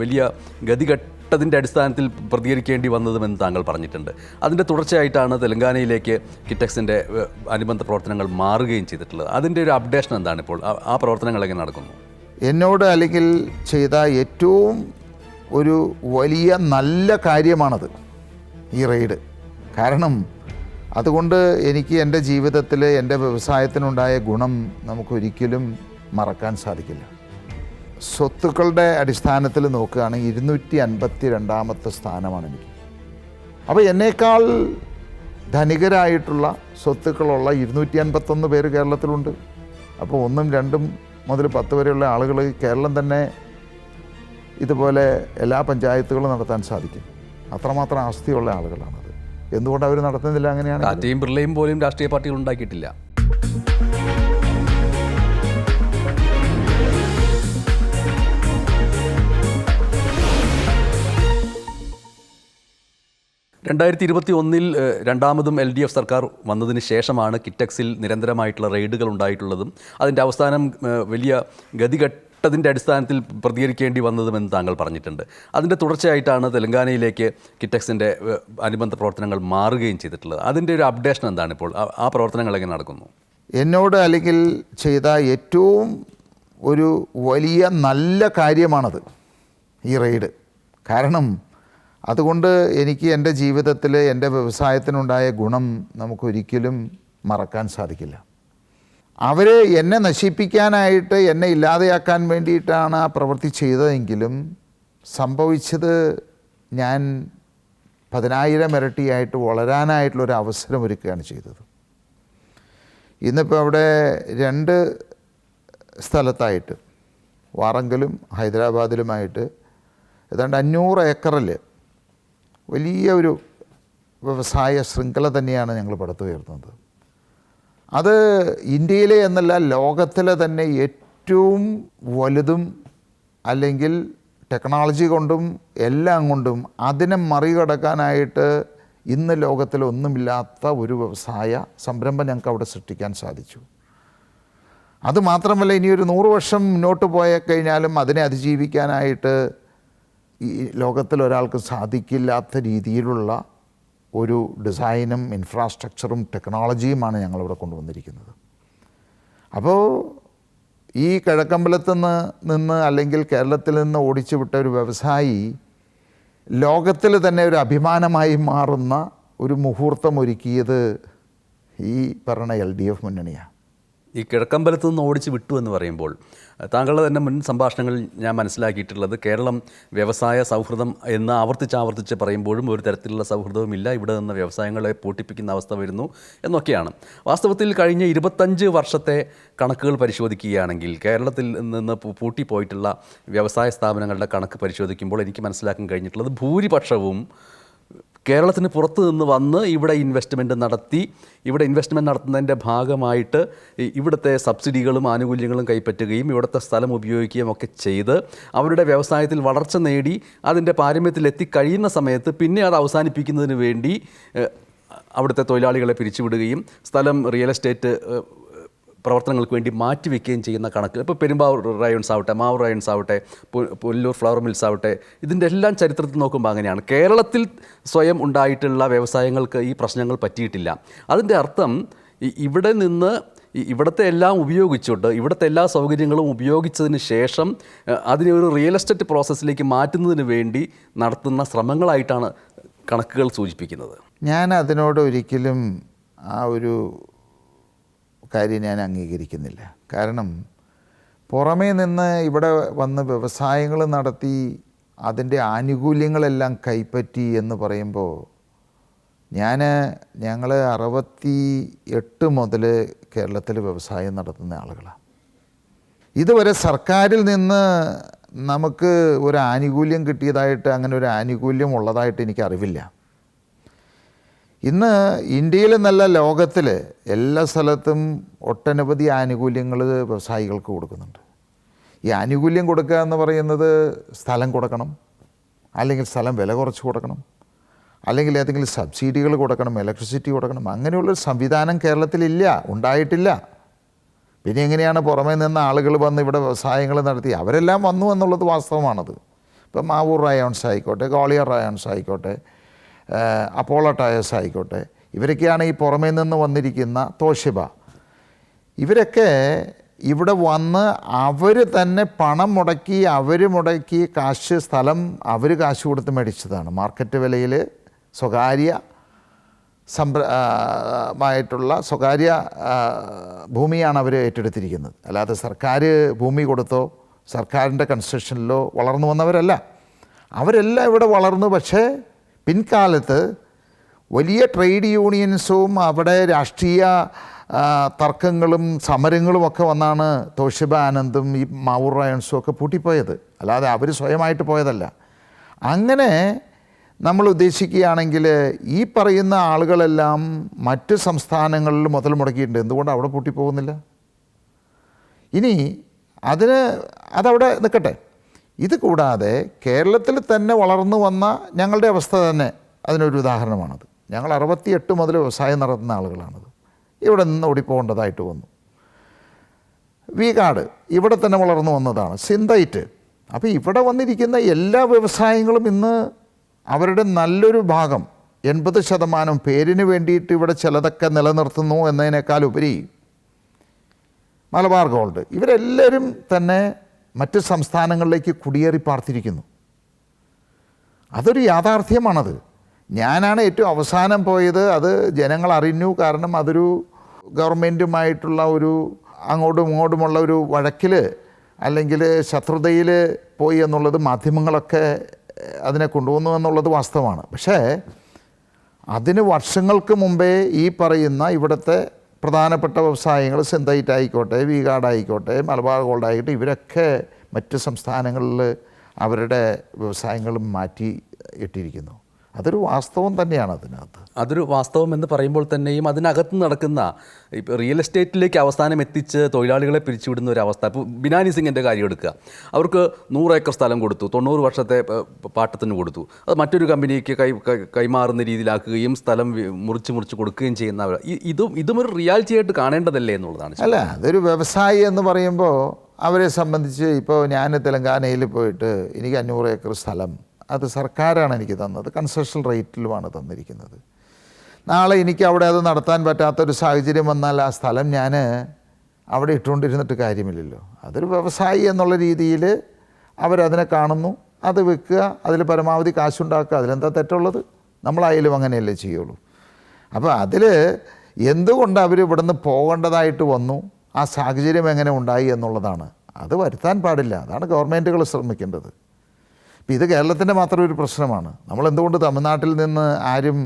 വലിയ ഗതികെട്ടതിൻ്റെ അടിസ്ഥാനത്തിൽ പ്രതികരിക്കേണ്ടി വന്നതുമെന്ന് താങ്കൾ പറഞ്ഞിട്ടുണ്ട്. അതിൻ്റെ തുടർച്ചയായിട്ടാണ് തെലങ്കാനയിലേക്ക് കിറ്റക്സിൻ്റെ അനുബന്ധ പ്രവർത്തനങ്ങൾ മാറുകയും ചെയ്തിട്ടുള്ളത്. അതിൻ്റെ ഒരു അപ്ഡേഷൻ എന്താണ് ഇപ്പോൾ? ആ പ്രവർത്തനങ്ങൾ എങ്ങനെ നടക്കുന്നു? എന്നോട് അല്ലെങ്കിൽ ചെയ്ത ഏറ്റവും ഒരു വലിയ നല്ല കാര്യമാണത് ഈ റെയ്ഡ്. കാരണം അതുകൊണ്ട് എനിക്ക് എൻ്റെ ജീവിതത്തിൽ എൻ്റെ വ്യവസായത്തിനുണ്ടായ ഗുണം നമുക്കൊരിക്കലും മറക്കാൻ സാധിക്കില്ല. സ്വത്തുക്കളുടെ അടിസ്ഥാനത്തിൽ നോക്കുകയാണെങ്കിൽ 252-ാമത്തെ സ്ഥാനമാണ് എനിക്ക്. അപ്പോൾ എന്നേക്കാൾ ധനികരായിട്ടുള്ള സ്വത്തുക്കളുള്ള 251 പേര് കേരളത്തിലുണ്ട്. അപ്പോൾ 1, 2 മുതൽ 10 വരെയുള്ള ആളുകൾ കേരളം തന്നെ ഇതുപോലെ എല്ലാ പഞ്ചായത്തുകളും നടത്താൻ സാധിക്കും. അത്രമാത്രം ആസ്തിയുള്ള ആളുകളാണത്. എന്തുകൊണ്ട് അവർ നടത്തുന്നില്ല? അങ്ങനെയാണ്. ടാറ്റയും ബിർളയും പോലും രാഷ്ട്രീയ പാർട്ടികൾ ഉണ്ടാക്കിയിട്ടില്ല. രണ്ടാമതും LDF സർക്കാർ വന്നതിന് ശേഷമാണ് കിറ്റക്സിൽ നിരന്തരമായിട്ടുള്ള റെയ്ഡുകൾ ഉണ്ടായിട്ടുള്ളതും അതിൻ്റെ അവസാനം വലിയ ഗതികെട്ടതിൻ്റെ അടിസ്ഥാനത്തിൽ പ്രതികരിക്കേണ്ടി വന്നതുമെന്ന് താങ്കൾ പറഞ്ഞിട്ടുണ്ട്. അതിൻ്റെ തുടർച്ചയായിട്ടാണ് തെലങ്കാനയിലേക്ക് കിറ്റക്സിൻ്റെ അനുബന്ധ പ്രവർത്തനങ്ങൾ മാറുകയും ചെയ്തിട്ടുള്ളത്. അതിൻ്റെ ഒരു അപ്ഡേഷൻ എന്താണ് ഇപ്പോൾ? ആ പ്രവർത്തനങ്ങൾ എങ്ങനെ നടക്കുന്നു? എന്നോട് അല്ലെങ്കിൽ ചെയ്ത ഏറ്റവും ഒരു വലിയ നല്ല കാര്യമാണത് ഈ റെയ്ഡ്. കാരണം അതുകൊണ്ട് എനിക്ക് എൻ്റെ ജീവിതത്തിൽ എൻ്റെ വ്യവസായത്തിനുണ്ടായ ഗുണം നമുക്കൊരിക്കലും മറക്കാൻ സാധിക്കില്ല. അവർ എന്നെ നശിപ്പിക്കാനായിട്ട്, എന്നെ ഇല്ലാതെയാക്കാൻ വേണ്ടിയിട്ടാണ് ആ പ്രവൃത്തി ചെയ്തതെങ്കിലും സംഭവിച്ചത് ഞാൻ 10,000 ഇരട്ടിയായിട്ട് വളരാനായിട്ടുള്ളൊരു അവസരം ഒരുക്കുകയാണ് ചെയ്തത്. ഇന്നിപ്പോൾ അവിടെ 2 സ്ഥലത്തായിട്ട്, വാറങ്കലും ഹൈദരാബാദിലുമായിട്ട് ഏതാണ്ട് 500 ഏക്കറിൽ വലിയ ഒരു വ്യവസായ ശൃംഖല തന്നെയാണ് ഞങ്ങൾ പടുത്തുയർത്തുന്നത്. അത് ഇന്ത്യയിലെ എന്നല്ല ലോകത്തിലെ തന്നെ ഏറ്റവും വലുതും അല്ലെങ്കിൽ ടെക്നോളജി കൊണ്ടും എല്ലാം കൊണ്ടും അതിനെ മറികടക്കാനായിട്ട് ഇന്ന് ലോകത്തിൽ ഒന്നുമില്ലാത്ത ഒരു വ്യവസായ സംരംഭം ഞങ്ങൾക്ക് അവിടെ സൃഷ്ടിക്കാൻ സാധിച്ചു. അതുമാത്രമല്ല, ഇനിയൊരു 100 വർഷം മുന്നോട്ട് പോയി കഴിഞ്ഞാലും അതിനെ അതിജീവിക്കാനായിട്ട് ഈ ലോകത്തിൽ ഒരാൾക്ക് സാധിക്കില്ലാത്ത രീതിയിലുള്ള ഒരു ഡിസൈനും ഇൻഫ്രാസ്ട്രക്ചറും ടെക്നോളജിയുമാണ് ഞങ്ങളിവിടെ കൊണ്ടുവന്നിരിക്കുന്നത്. അപ്പോൾ ഈ കിഴക്കമ്പലത്ത് നിന്ന് അല്ലെങ്കിൽ കേരളത്തിൽ നിന്ന് ഓടിച്ചു വിട്ട ഒരു വ്യവസായി ലോകത്തിൽ തന്നെ ഒരു അഭിമാനമായി മാറുന്ന ഒരു മുഹൂർത്തം ഒരുക്കിയത് ഈ പറഞ്ഞ LDF മുന്നണിയാണ്. ഈ കിഴക്കമ്പലത്ത് നിന്ന് ഓടിച്ച് വിട്ടു എന്ന് പറയുമ്പോൾ താങ്കളുടെ തന്നെ മുൻ സംഭാഷണങ്ങളിൽ ഞാൻ മനസ്സിലാക്കിയിട്ടുള്ളത് കേരളം വ്യവസായ സൗഹൃദം എന്ന് ആവർത്തിച്ച് പറയുമ്പോഴും ഒരു തരത്തിലുള്ള സൗഹൃദവുമില്ല, ഇവിടെ നിന്ന് വ്യവസായങ്ങളെ പൂട്ടിപ്പിക്കുന്ന അവസ്ഥ വരുന്നു എന്നൊക്കെയാണ്. വാസ്തവത്തിൽ കഴിഞ്ഞ 25 വർഷത്തെ കണക്കുകൾ പരിശോധിക്കുകയാണെങ്കിൽ കേരളത്തിൽ നിന്ന് പൂട്ടിപ്പോയിട്ടുള്ള വ്യവസായ സ്ഥാപനങ്ങളുടെ കണക്ക് പരിശോധിക്കുമ്പോൾ എനിക്ക് മനസ്സിലാക്കാൻ കഴിഞ്ഞിട്ടുള്ളത് ഭൂരിപക്ഷവും കേരളത്തിന് പുറത്ത് നിന്ന് വന്ന് ഇവിടെ ഇൻവെസ്റ്റ്മെൻറ്റ് നടത്തുന്നതിൻ്റെ ഭാഗമായിട്ട് ഇവിടുത്തെ സബ്സിഡികളും ആനുകൂല്യങ്ങളും കൈപ്പറ്റുകയും ഇവിടുത്തെ സ്ഥലം ഉപയോഗിക്കുകയും ഒക്കെ ചെയ്ത് അവരുടെ വ്യവസായത്തിൽ വളർച്ച നേടി അതിൻ്റെ പാരമ്യത്തിൽ എത്തിക്കഴിയുന്ന സമയത്ത് പിന്നെ അത് അവസാനിപ്പിക്കുന്നതിന് വേണ്ടി അവിടുത്തെ തൊഴിലാളികളെ പിരിച്ചുവിടുകയും സ്ഥലം റിയൽ എസ്റ്റേറ്റ് പ്രവർത്തനങ്ങൾക്ക് വേണ്ടി മാറ്റിവെക്കുകയും ചെയ്യുന്ന കണക്ക് ഇപ്പോൾ പെരുമ്പാവൂർ റയോൺസ് ആവട്ടെ, മാവൂർ റയോൺസ് ആവട്ടെ, പുല്ലൂർ ഫ്ലവർ മിൽസ് ആവട്ടെ, ഇതിൻ്റെ എല്ലാം ചരിത്രത്തിൽ നോക്കുമ്പോൾ അങ്ങനെയാണ്. കേരളത്തിൽ സ്വയം ഉണ്ടായിട്ടുള്ള വ്യവസായങ്ങൾക്ക് ഈ പ്രശ്നങ്ങൾ പറ്റിയിട്ടില്ല. അതിൻ്റെ അർത്ഥം ഇവിടെ നിന്ന് ഇവിടുത്തെ എല്ലാം ഉപയോഗിച്ചുകൊണ്ട് ഇവിടുത്തെ എല്ലാ സൗകര്യങ്ങളും ഉപയോഗിച്ചതിന് ശേഷം അതിനെ ഒരു റിയൽ എസ്റ്റേറ്റ് പ്രോസസ്സിലേക്ക് മാറ്റുന്നതിന് വേണ്ടി നടത്തുന്ന ശ്രമങ്ങളായിട്ടാണ് കണക്കുകൾ സൂചിപ്പിക്കുന്നത്. ഞാൻ അതിനോട് ഒരിക്കലും ആ ഒരു കാര്യം ഞാൻ അംഗീകരിക്കുന്നില്ല. കാരണം പുറമേ നിന്ന് ഇവിടെ വന്ന് വ്യവസായങ്ങൾ നടത്തി അതിൻ്റെ ആനുകൂല്യങ്ങളെല്ലാം കൈപ്പറ്റി എന്ന് പറയുമ്പോൾ ഞങ്ങൾ 68 മുതൽ കേരളത്തിൽ വ്യവസായം നടത്തുന്ന ആളുകളാണ്. ഇതുവരെ സർക്കാരിൽ നിന്ന് നമുക്ക് ഒരു ആനുകൂല്യം കിട്ടിയതായിട്ട്, അങ്ങനെ ഒരു ആനുകൂല്യം ഉള്ളതായിട്ട് എനിക്കറിവില്ല. ഇന്ന് ഇന്ത്യയിൽ എന്നല്ല ലോകത്തിൽ എല്ലാ സ്ഥലത്തും ഒട്ടനവധി ആനുകൂല്യങ്ങൾ വ്യവസായികൾക്ക് കൊടുക്കുന്നുണ്ട്. ഈ ആനുകൂല്യം കൊടുക്കുക എന്ന് പറയുന്നത് സ്ഥലം കൊടുക്കണം, അല്ലെങ്കിൽ സ്ഥലം വില കുറച്ച് കൊടുക്കണം, അല്ലെങ്കിൽ ഏതെങ്കിലും സബ്സിഡികൾ കൊടുക്കണം, ഇലക്ട്രിസിറ്റി കൊടുക്കണം. അങ്ങനെയുള്ളൊരു സംവിധാനം കേരളത്തിലില്ല, ഉണ്ടായിട്ടില്ല. പിന്നെ എങ്ങനെയാണ് പുറമേ നിന്ന് ആളുകൾ വന്ന് ഇവിടെ വ്യവസായങ്ങൾ നടത്തി? അവരെല്ലാം വന്നു എന്നുള്ളത് വാസ്തവമാണത്. ഇപ്പം മാവൂർ റയോൺസ് ആയിക്കോട്ടെ, ഗോളിയർ റയോൺസ് ആയിക്കോട്ടെ, അപ്പോളോ ടയേഴ്സ് ആയിക്കോട്ടെ, ഇവരൊക്കെയാണ് ഈ പുറമേ നിന്ന് വന്നിരിക്കുന്ന തോഷിബ. ഇവരൊക്കെ ഇവിടെ വന്ന് അവർ തന്നെ പണം മുടക്കി, മുടക്കി സ്ഥലം അവർ കാശ് കൊടുത്ത് മേടിച്ചതാണ്. മാർക്കറ്റ് വിലയിൽ സ്വകാര്യ സ്വകാര്യ ഭൂമിയാണ് അവർ ഏറ്റെടുത്തിരിക്കുന്നത്. അല്ലാതെ സർക്കാർ ഭൂമി കൊടുത്തോ സർക്കാരിൻ്റെ കൺസ്ട്രക്ഷനിലോ വളർന്നു വന്നവരല്ല. അവരെല്ലാം ഇവിടെ വളർന്നു. പക്ഷേ പിൻകാലത്ത് വലിയ ട്രേഡ് യൂണിയൻസും അവിടെ രാഷ്ട്രീയ തർക്കങ്ങളും സമരങ്ങളുമൊക്കെ വന്നാണ് തോഷിബ ആനന്ദും ഈ മാവൂർ റയോൺസും ഒക്കെ പൂട്ടിപ്പോയത്. അല്ലാതെ അവർ സ്വയമായിട്ട് പോയതല്ല. അങ്ങനെ നമ്മൾ ഉദ്ദേശിക്കുകയാണെങ്കിൽ ഈ പറയുന്ന ആളുകളെല്ലാം മറ്റ് സംസ്ഥാനങ്ങളിൽ മുതൽ മുടക്കിയിട്ടുണ്ട്. എന്തുകൊണ്ട് അവിടെ പൂട്ടിപ്പോകുന്നില്ല? ഇനി അതവിടെ നിൽക്കട്ടെ. ഇത് കൂടാതെ കേരളത്തിൽ തന്നെ വളർന്നു വന്ന ഞങ്ങളുടെ അവസ്ഥ തന്നെ അതിനൊരു ഉദാഹരണമാണത്. ഞങ്ങൾ 68 മുതൽ വ്യവസായം നടത്തുന്ന ആളുകളാണത്. ഇവിടെ നിന്ന് ഓടിപ്പോകേണ്ടതായിട്ട് വന്നു. വീഗാർഡ് ഇവിടെ തന്നെ വളർന്നു വന്നതാണ്. സിന്തൈറ്റ്. അപ്പോൾ ഇവിടെ വന്നിരിക്കുന്ന എല്ലാ വ്യവസായങ്ങളും ഇന്ന് അവരുടെ നല്ലൊരു ഭാഗം 80% പേരിന് വേണ്ടിയിട്ട് ഇവിടെ ചിലതൊക്കെ നിലനിർത്തുന്നു എന്നതിനേക്കാൾ ഉപരി മലബാർ ഗോൾഡ്, ഇവരെല്ലാവരും തന്നെ മറ്റ് സംസ്ഥാനങ്ങളിലേക്ക് കുടിയേറി പാർത്തിരിക്കുന്നു. അതൊരു യാഥാർത്ഥ്യമാണത്. ഞാനാണ് ഏറ്റവും അവസാനം പോയത്. അത് ജനങ്ങൾ അറിഞ്ഞു. കാരണം അതൊരു ഗവൺമെൻറ്റുമായിട്ടുള്ള ഒരു അങ്ങോട്ടും ഇങ്ങോട്ടുമുള്ള ഒരു വഴക്കിൽ അല്ലെങ്കിൽ ശത്രുതയിൽ പോയി എന്നുള്ളത് മാധ്യമങ്ങളൊക്കെ അതിനെ കൊണ്ടുവന്നു എന്നുള്ളത് വാസ്തവമാണ്. പക്ഷേ അതിന് വർഷങ്ങൾക്ക് മുമ്പേ ഈ പറയുന്ന ഇവിടുത്തെ പ്രധാനപ്പെട്ട വ്യവസായങ്ങൾ സിന്തൈറ്റ് ആയിക്കോട്ടെ, വീഗാർഡ് ആയിക്കോട്ടെ, മലബാർ ഗോൾഡ് ആയിക്കോട്ടെ, ഇവരൊക്കെ മറ്റ് സംസ്ഥാനങ്ങളിൽ അവരുടെ വ്യവസായങ്ങളും മാറ്റി ഇട്ടിരിക്കുന്നു. അതൊരു വാസ്തവം തന്നെയാണ് അതിനകത്ത്. അതൊരു വാസ്തവം എന്ന് പറയുമ്പോൾ തന്നെയും അതിനകത്ത് നടക്കുന്ന ഇപ്പോൾ റിയൽ എസ്റ്റേറ്റിലേക്ക് അവസാനം എത്തിച്ച് തൊഴിലാളികളെ പിരിച്ചുവിടുന്ന ഒരു അവസ്ഥ. ഇപ്പോൾ ബിനാനി സിംഗിൻ്റെ കാര്യം എടുക്കുക. അവർക്ക് 100 ഏക്കർ സ്ഥലം കൊടുത്തു, 90 വർഷത്തെ പാട്ടത്തിന് കൊടുത്തു. അത് മറ്റൊരു കമ്പനിക്ക് കൈമാറുന്ന രീതിയിലാക്കുകയും സ്ഥലം മുറിച്ച് കൊടുക്കുകയും ചെയ്യുന്നവർ. ഇതും ഒരു റിയാലിറ്റി ആയിട്ട് കാണേണ്ടതല്ലേ എന്നുള്ളതാണ്. അല്ല, അതൊരു വ്യവസായി എന്ന് പറയുമ്പോൾ അവരെ സംബന്ധിച്ച് ഇപ്പോൾ ഞാൻ തെലങ്കാനയിൽ പോയിട്ട് എനിക്ക് 500 ഏക്കർ സ്ഥലം, അത് സർക്കാരാണ് എനിക്ക് തന്നത്, കൺസെഷൻ റേറ്റിലുമാണ് തന്നിരിക്കുന്നത്. നാളെ എനിക്ക് അവിടെ അത് നടത്താൻ പറ്റാത്തൊരു സാഹചര്യം വന്നാൽ ആ സ്ഥലം ഞാൻ അവിടെ ഇട്ടുകൊണ്ടിരുന്നിട്ട് കാര്യമില്ലല്ലോ. അതൊരു വ്യവസായി എന്നുള്ള രീതിയിൽ അവരതിനെ കാണുന്നു, അത് വിൽക്കുക, അതിൽ പരമാവധി കാശുണ്ടാക്കുക, അതിലെന്താ തെറ്റുള്ളത്? നമ്മളായാലും അങ്ങനെയല്ലേ ചെയ്യുള്ളൂ. അപ്പോൾ അതിൽ എന്തുകൊണ്ട് അവർ ഇവിടുന്ന് പോകേണ്ടതായിട്ട് വന്നു, ആ സാഹചര്യം എങ്ങനെ ഉണ്ടായി എന്നുള്ളതാണ്. അത് വരുത്താൻ പാടില്ല. അതാണ് ഗവൺമെൻറ്റുകൾ ശ്രമിക്കേണ്ടത്. ഇപ്പം ഇത് കേരളത്തിൻ്റെ മാത്രം ഒരു പ്രശ്നമാണ്. നമ്മളെന്തുകൊണ്ട് തമിഴ്നാട്ടിൽ നിന്ന് ആരും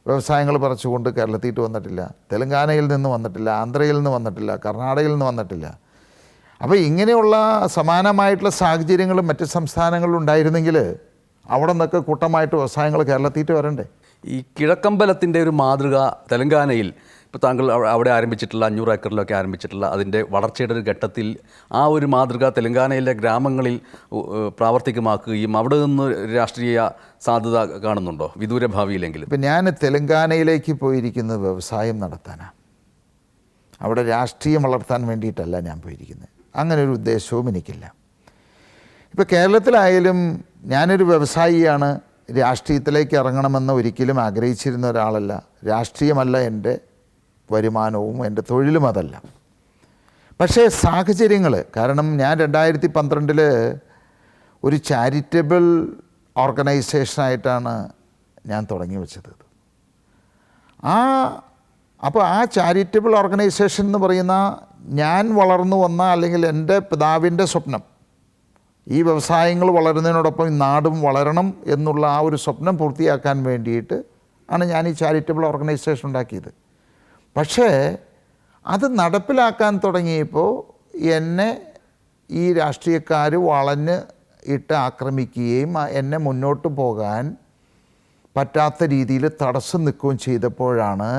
വ്യവസായങ്ങൾ പറിച്ചുകൊണ്ട് കേരളത്തിൽ വന്നിട്ടില്ല? തെലങ്കാനയിൽ നിന്ന് വന്നിട്ടില്ല, ആന്ധ്രയിൽ നിന്ന് വന്നിട്ടില്ല, കർണാടകയിൽ നിന്ന് വന്നിട്ടില്ല. അപ്പോൾ ഇങ്ങനെയുള്ള സമാനമായിട്ടുള്ള സാഹചര്യങ്ങളും മറ്റ് സംസ്ഥാനങ്ങളിലും ഉണ്ടായിരുന്നെങ്കിൽ അവിടെ നിന്നൊക്കെ കൂട്ടമായിട്ട് വ്യവസായങ്ങൾ കേരളത്തിൽ വരണ്ടേ? ഈ കിഴക്കമ്പലത്തിൻ്റെ ഒരു മാതൃക തെലങ്കാനയിൽ ഇപ്പോൾ താങ്കൾ അവിടെ ആരംഭിച്ചിട്ടുള്ള 500 ഏക്കറിലൊക്കെ ആരംഭിച്ചിട്ടുള്ള അതിൻ്റെ വളർച്ചയുടെ ഒരു ഘട്ടത്തിൽ ആ ഒരു മാതൃക തെലങ്കാനയിലെ ഗ്രാമങ്ങളിൽ പ്രാവർത്തികമാക്കുകയും അവിടെ നിന്ന് രാഷ്ട്രീയ സാധ്യത കാണുന്നുണ്ടോ വിദൂര ഭാവിയിലെങ്കിലും? ഇപ്പം ഞാൻ തെലങ്കാനയിലേക്ക് പോയിരിക്കുന്നത് വ്യവസായം നടത്താനാണ്. അവിടെ രാഷ്ട്രീയം വളർത്താൻ വേണ്ടിയിട്ടല്ല ഞാൻ പോയിരിക്കുന്നത്. അങ്ങനെ ഒരു ഉദ്ദേശവും എനിക്കില്ല. ഇപ്പോൾ കേരളത്തിലായാലും ഞാനൊരു വ്യവസായിയാണ്, രാഷ്ട്രീയത്തിലേക്ക് ഇറങ്ങണമെന്ന് ഒരിക്കലും ആഗ്രഹിച്ചിരുന്ന ഒരാളല്ല. രാഷ്ട്രീയമല്ല എൻ്റെ വരുമാനവും എൻ്റെ തൊഴിലും അതല്ല. പക്ഷേ സാഹചര്യങ്ങൾ കാരണം ഞാൻ 2012 ഒരു ചാരിറ്റബിൾ ഓർഗനൈസേഷനായിട്ടാണ് ഞാൻ തുടങ്ങി വെച്ചത്. അപ്പോൾ ആ ചാരിറ്റബിൾ ഓർഗനൈസേഷൻ എന്ന് പറയുന്ന ഞാൻ വളർന്നു വന്ന അല്ലെങ്കിൽ എൻ്റെ പിതാവിൻ്റെ സ്വപ്നം, ഈ വ്യവസായങ്ങൾ വളരുന്നതിനോടൊപ്പം ഈ നാടും വളരണം എന്നുള്ള ആ ഒരു സ്വപ്നം പൂർത്തിയാക്കാൻ വേണ്ടിയിട്ട് ആണ് ഞാൻ ഈ ചാരിറ്റബിൾ ഓർഗനൈസേഷൻ ഉണ്ടാക്കിയത്. പക്ഷേ അത് നടപ്പിലാക്കാൻ തുടങ്ങിയപ്പോൾ എന്നെ ഈ രാഷ്ട്രീയക്കാർ വളഞ്ഞ് ഇട്ട് ആക്രമിക്കുകയും എന്നെ മുന്നോട്ട് പോകാൻ പറ്റാത്ത രീതിയിൽ തടസ്സം നിൽക്കുകയും ചെയ്തപ്പോഴാണ്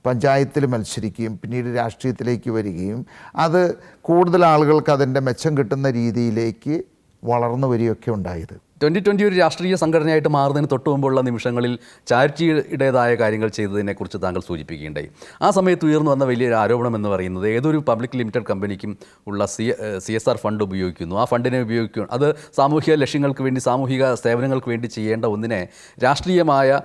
പഞ്ചായത്തിൽ മത്സരിക്കുകയും പിന്നീട് രാഷ്ട്രീയത്തിലേക്ക് വരികയും അത് കൂടുതൽ ആളുകൾക്ക് അതിൻ്റെ മെച്ചം കിട്ടുന്ന രീതിയിലേക്ക് വളർന്നു വരികയൊക്കെ ഉണ്ടായത്. 2020 ഒരു രാഷ്ട്രീയ സംഘടനയായിട്ട് മാറുന്നതിന് തൊട്ട് മുമ്പുള്ള നിമിഷങ്ങളിൽ ചാരിറ്റിയുടേതായ കാര്യങ്ങൾ ചെയ്തതിനെക്കുറിച്ച് താങ്കൾ സൂചിപ്പിക്കുകയുണ്ടായി. ആ സമയത്ത് ഉയർന്നു വന്ന വലിയൊരു ആരോപണം എന്ന് പറയുന്നത് ഏതൊരു പബ്ലിക് ലിമിറ്റഡ് കമ്പനിക്കും ഉള്ള CSR ഫണ്ട് ഉപയോഗിക്കുന്നു, ആ ഫണ്ടിനെ ഉപയോഗിക്കുന്നു, അത് സാമൂഹിക ലക്ഷ്യങ്ങൾക്ക് വേണ്ടി സാമൂഹിക സേവനങ്ങൾക്ക് വേണ്ടി ചെയ്യേണ്ട ഒന്നിനെ രാഷ്ട്രീയമായ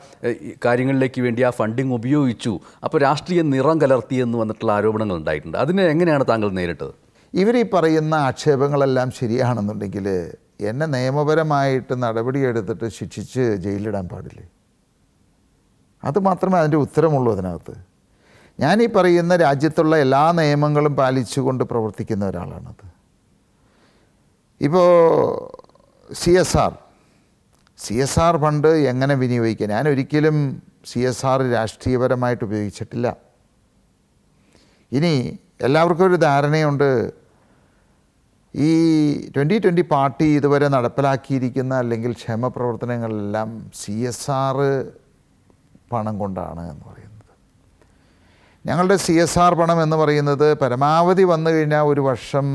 കാര്യങ്ങളിലേക്ക് വേണ്ടി ആ ഫണ്ടിങ് ഉപയോഗിച്ചു, അപ്പോൾ രാഷ്ട്രീയ നിറം കലർത്തി എന്ന് വന്നിട്ടുള്ള ആരോപണങ്ങൾ ഉണ്ടായിട്ടുണ്ട്. അതിനെ എങ്ങനെയാണ് താങ്കൾ നേരിട്ടത്? ഇവർ ഈ പറയുന്ന ആക്ഷേപങ്ങളെല്ലാം ശരിയാണെന്നുണ്ടെങ്കിൽ എന്നെ നിയമപരമായിട്ട് നടപടിയെടുത്തിട്ട് ശിക്ഷിച്ച് ജയിലിടാൻ പാടില്ലേ? അത് മാത്രമേ അതിൻ്റെ ഉത്തരമുള്ളൂ. അതിനകത്ത് ഞാനീ പറയുന്ന രാജ്യത്തുള്ള എല്ലാ നിയമങ്ങളും പാലിച്ചുകൊണ്ട് പ്രവർത്തിക്കുന്ന ഒരാളാണത്. ഇപ്പോൾ CSR ഫണ്ട് എങ്ങനെ വിനിയോഗിക്കുക? ഞാൻ ഒരിക്കലും CSR രാഷ്ട്രീയപരമായിട്ട് ഉപയോഗിച്ചിട്ടില്ല. ഇനി എല്ലാവർക്കും ഒരു ധാരണയുണ്ട്, ഈ 2020 പാർട്ടി ഇതുവരെ നടപ്പിലാക്കിയിരിക്കുന്ന അല്ലെങ്കിൽ ക്ഷേമപ്രവർത്തനങ്ങളെല്ലാം CSR പണം കൊണ്ടാണ് എന്ന് പറയുന്നത്. ഞങ്ങളുടെ CSR പണം എന്ന് പറയുന്നത് പരമാവധി വന്നു കഴിഞ്ഞാൽ ഒരു വർഷം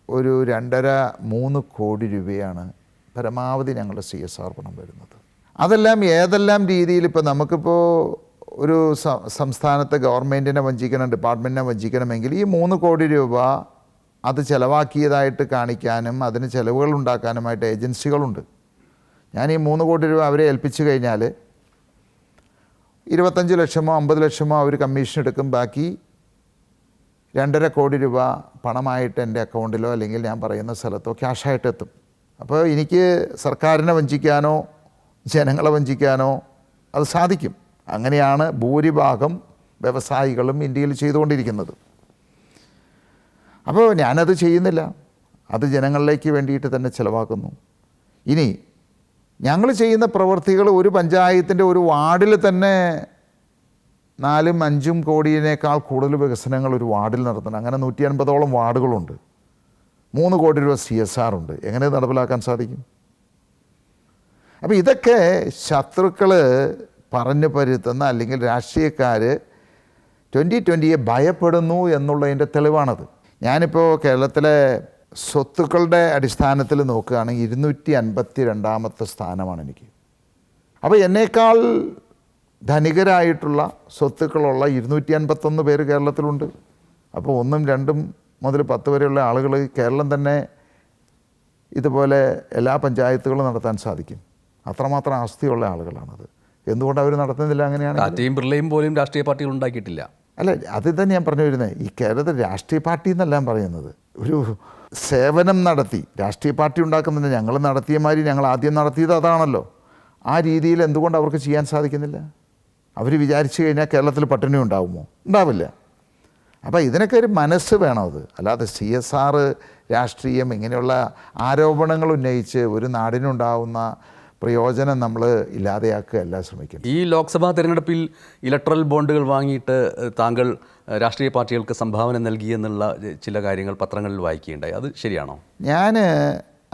ഒരു 2.5-3 കോടി രൂപയാണ് പരമാവധി ഞങ്ങളുടെ CSR പണം വരുന്നത്. അതെല്ലാം ഏതെല്ലാം രീതിയിൽ ഇപ്പോൾ നമുക്കിപ്പോൾ ഒരു സംസ്ഥാനത്തെ ഗവൺമെൻറ്റിനെ വഞ്ചിക്കണം, ഡിപ്പാർട്ട്മെൻറ്റിനെ വഞ്ചിക്കണമെങ്കിൽ ഈ 3 കോടി രൂപ അത് ചിലവാക്കിയതായിട്ട് കാണിക്കാനും അതിന് ചിലവുകൾ ഉണ്ടാക്കാനുമായിട്ട് ഏജൻസികളുണ്ട്. ഞാൻ ഈ 3 കോടി രൂപ അവരെ ഏൽപ്പിച്ചു കഴിഞ്ഞാൽ 25 ലക്ഷമോ 50 ലക്ഷമോ അവർ കമ്മീഷൻ എടുക്കും, ബാക്കി 2.5 കോടി രൂപ പണമായിട്ട് എൻ്റെ അക്കൗണ്ടിലോ അല്ലെങ്കിൽ ഞാൻ പറയുന്ന സ്ഥലത്തോ ക്യാഷായിട്ട് എത്തും. അപ്പോൾ എനിക്ക് സർക്കാരിനെ വഞ്ചിക്കാനോ ജനങ്ങളെ വഞ്ചിക്കാനോ അത് സാധിക്കും. അങ്ങനെയാണ് ഭൂരിഭാഗം വ്യവസായികളും ഇന്ത്യയിൽ ചെയ്തുകൊണ്ടിരിക്കുന്നത്. അപ്പോൾ ഞാനത് ചെയ്യുന്നില്ല, അത് ജനങ്ങളിലേക്ക് വേണ്ടിയിട്ട് തന്നെ ചിലവാക്കുന്നു. ഇനി ഞങ്ങൾ ചെയ്യുന്ന പ്രവൃത്തികൾ ഒരു പഞ്ചായത്തിൻ്റെ ഒരു വാർഡിൽ തന്നെ 4-5 കോടിയേക്കാൾ കൂടുതൽ വികസനങ്ങൾ ഒരു വാർഡിൽ നടത്തണം. അങ്ങനെ 150ഓളം വാർഡുകളുണ്ട്. 3 കോടി രൂപ CSR ഉണ്ട്. എങ്ങനെ നടപ്പിലാക്കാൻ സാധിക്കും? അപ്പോൾ ഇതൊക്കെ ശത്രുക്കൾ പറഞ്ഞു പരുത്തുന്ന അല്ലെങ്കിൽ രാഷ്ട്രീയക്കാർ 2020 ഭയപ്പെടുന്നു എന്നുള്ളതിൻ്റെ തെളിവാണത്. ഞാനിപ്പോൾ കേരളത്തിലെ സ്വത്തുക്കളുടെ അടിസ്ഥാനത്തിൽ നോക്കുകയാണെങ്കിൽ 252ാമത്തെ സ്ഥാനമാണ് എനിക്ക്. അപ്പോൾ എന്നേക്കാൾ ധനികരായിട്ടുള്ള സ്വത്തുക്കളുള്ള 251 പേര് കേരളത്തിലുണ്ട്. അപ്പോൾ 1, 2 മുതൽ 10 വരെയുള്ള ആളുകൾ കേരളം തന്നെ ഇതുപോലെ എല്ലാ പഞ്ചായത്തുകളും നടത്താൻ സാധിക്കും. അത്രമാത്രം ആസ്തിയുള്ള ആളുകളാണത്. എന്തുകൊണ്ട് അവർ നടത്തുന്നില്ല? അങ്ങനെയാണ് ടാറ്റയും ബിർളയും പോലും രാഷ്ട്രീയ പാർട്ടികൾ ഉണ്ടാക്കിയിട്ടില്ല. അല്ല, അത് തന്നെ ഞാൻ പറഞ്ഞു വരുന്നത്. ഈ കേരളത്തിൽ രാഷ്ട്രീയ പാർട്ടി എന്നല്ല പറയുന്നത്, ഒരു സേവനം നടത്തി രാഷ്ട്രീയ പാർട്ടി ഉണ്ടാക്കുന്നുണ്ട്. ഞങ്ങൾ നടത്തിയ മാതിരി ഞങ്ങൾ ആദ്യം നടത്തിയത് അതാണല്ലോ. ആ രീതിയിൽ എന്തുകൊണ്ട് അവർക്ക് ചെയ്യാൻ സാധിക്കുന്നില്ല? അവർ വിചാരിച്ചു കഴിഞ്ഞാൽ കേരളത്തിൽ പട്ടിണി ഉണ്ടാകുമോ? ഉണ്ടാവില്ല. അപ്പോൾ ഇതിനൊക്കെ ഒരു മനസ്സ് വേണം. അത് അല്ലാതെ CSR രാഷ്ട്രീയം ഇങ്ങനെയുള്ള ആരോപണങ്ങൾ ഉന്നയിച്ച് ഒരു നാടിനുണ്ടാവുന്ന പ്രയോജനം നമ്മൾ ഇല്ലാതെയാക്കുകയല്ല ശ്രമിക്കുന്നത്. ഈ ലോക്സഭാ തെരഞ്ഞെടുപ്പിൽ ഇലക്ട്രൽ ബോണ്ടുകൾ വാങ്ങിയിട്ട് താങ്കൾ രാഷ്ട്രീയ പാർട്ടികൾക്ക് സംഭാവന നൽകിയെന്നുള്ള ചില കാര്യങ്ങൾ പത്രങ്ങളിൽ വായിക്കുകയുണ്ടായി. അത് ശരിയാണോ?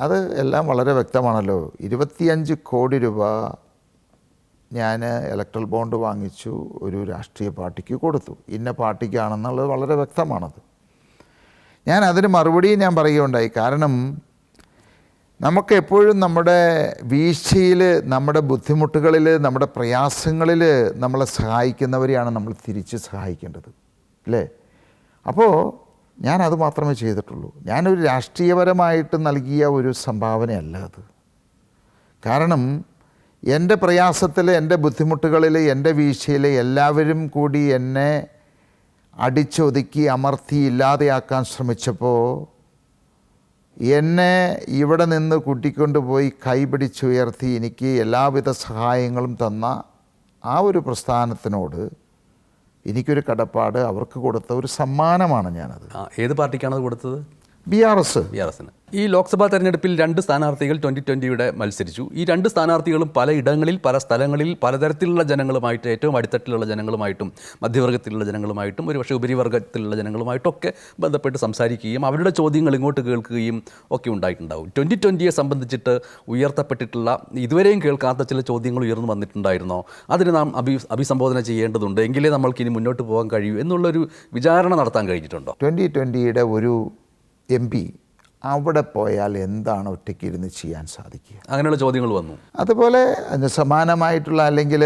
അത് എല്ലാം വളരെ വ്യക്തമാണല്ലോ. 25 കോടി രൂപ ഞാൻ ഇലക്ട്രൽ ബോണ്ട് വാങ്ങിച്ചു, ഒരു രാഷ്ട്രീയ പാർട്ടിക്ക് കൊടുത്തു. ഇന്ന പാർട്ടിക്കാണെന്നുള്ളത് വളരെ വ്യക്തമാണത്. ഞാൻ അതിന് മറുപടിയും ഞാൻ പറയുകയുണ്ടായി. കാരണം നമുക്ക് എപ്പോഴും നമ്മുടെ വീഴ്ചയിൽ, നമ്മുടെ ബുദ്ധിമുട്ടുകളിൽ, നമ്മുടെ പ്രയാസങ്ങളിൽ നമ്മളെ സഹായിക്കുന്നവരെയാണ് നമ്മൾ തിരിച്ച് സഹായിക്കേണ്ടത്, അല്ലേ? അപ്പോൾ ഞാനത് മാത്രമേ ചെയ്തിട്ടുള്ളൂ. ഞാനൊരു രാഷ്ട്രീയപരമായിട്ട് നൽകിയ ഒരു സംഭാവനയല്ല അത്. കാരണം എൻ്റെ പ്രയാസത്തിൽ, എൻ്റെ ബുദ്ധിമുട്ടുകളിൽ, എൻ്റെ വീഴ്ചയിൽ എല്ലാവരും കൂടി എന്നെ അടിച്ചൊതുക്കി അമർത്തി ഇല്ലാതെയാക്കാൻ ശ്രമിച്ചപ്പോൾ എന്നെ ഇവിടെ നിന്ന് കൂട്ടിക്കൊണ്ടുപോയി കൈപിടിച്ചുയർത്തി എനിക്ക് എല്ലാവിധ സഹായങ്ങളും തന്ന ആ ഒരു പ്രസ്ഥാനത്തിനോട് എനിക്കൊരു കടപ്പാട്, അവർക്ക് കൊടുത്ത ഒരു സമ്മാനമാണ് ഞാനത്. ഏത് പാർട്ടിക്കാണത് കൊടുത്തത്? BRS. ഈ ലോക്സഭാ തെരഞ്ഞെടുപ്പിൽ 2 സ്ഥാനാർത്ഥികൾ 2020 മത്സരിച്ചു. ഈ 2 സ്ഥാനാർത്ഥികളും പല ഇടങ്ങളിൽ, പല സ്ഥലങ്ങളിൽ, പലതരത്തിലുള്ള ജനങ്ങളുമായിട്ട്, ഏറ്റവും അടിത്തട്ടിലുള്ള ജനങ്ങളുമായിട്ടും മധ്യവർഗത്തിലുള്ള ജനങ്ങളുമായിട്ടും ഒരുപക്ഷെ ഉപരിവർഗത്തിലുള്ള ജനങ്ങളുമായിട്ടൊക്കെ ബന്ധപ്പെട്ട് സംസാരിക്കുകയും അവരുടെ ചോദ്യങ്ങൾ ഇങ്ങോട്ട് കേൾക്കുകയും ഒക്കെ ഉണ്ടായിട്ടുണ്ടാവും. 2020 സംബന്ധിച്ചിട്ട് ഉയർത്തപ്പെട്ടിട്ടുള്ള ഇതുവരെയും കേൾക്കാത്ത ചില ചോദ്യങ്ങൾ ഉയർന്നു വന്നിട്ടുണ്ടായിരുന്നോ? അതിന് നാം അഭിസംബോധന ചെയ്യേണ്ടതുണ്ട്, എങ്കിലേ നമ്മൾക്കിനി മുന്നോട്ട് പോകാൻ കഴിയൂ എന്നുള്ളൊരു വിചാരണ നടത്താൻ കഴിഞ്ഞിട്ടുണ്ടോ? 2020 ഒരു MP അവിടെ പോയാൽ എന്താണ് ഒറ്റയ്ക്ക് ഇരുന്ന് ചെയ്യാൻ സാധിക്കുക? അങ്ങനെയുള്ള ചോദ്യങ്ങൾ വന്നു. അതുപോലെ അതിന് സമാനമായിട്ടുള്ള, അല്ലെങ്കിൽ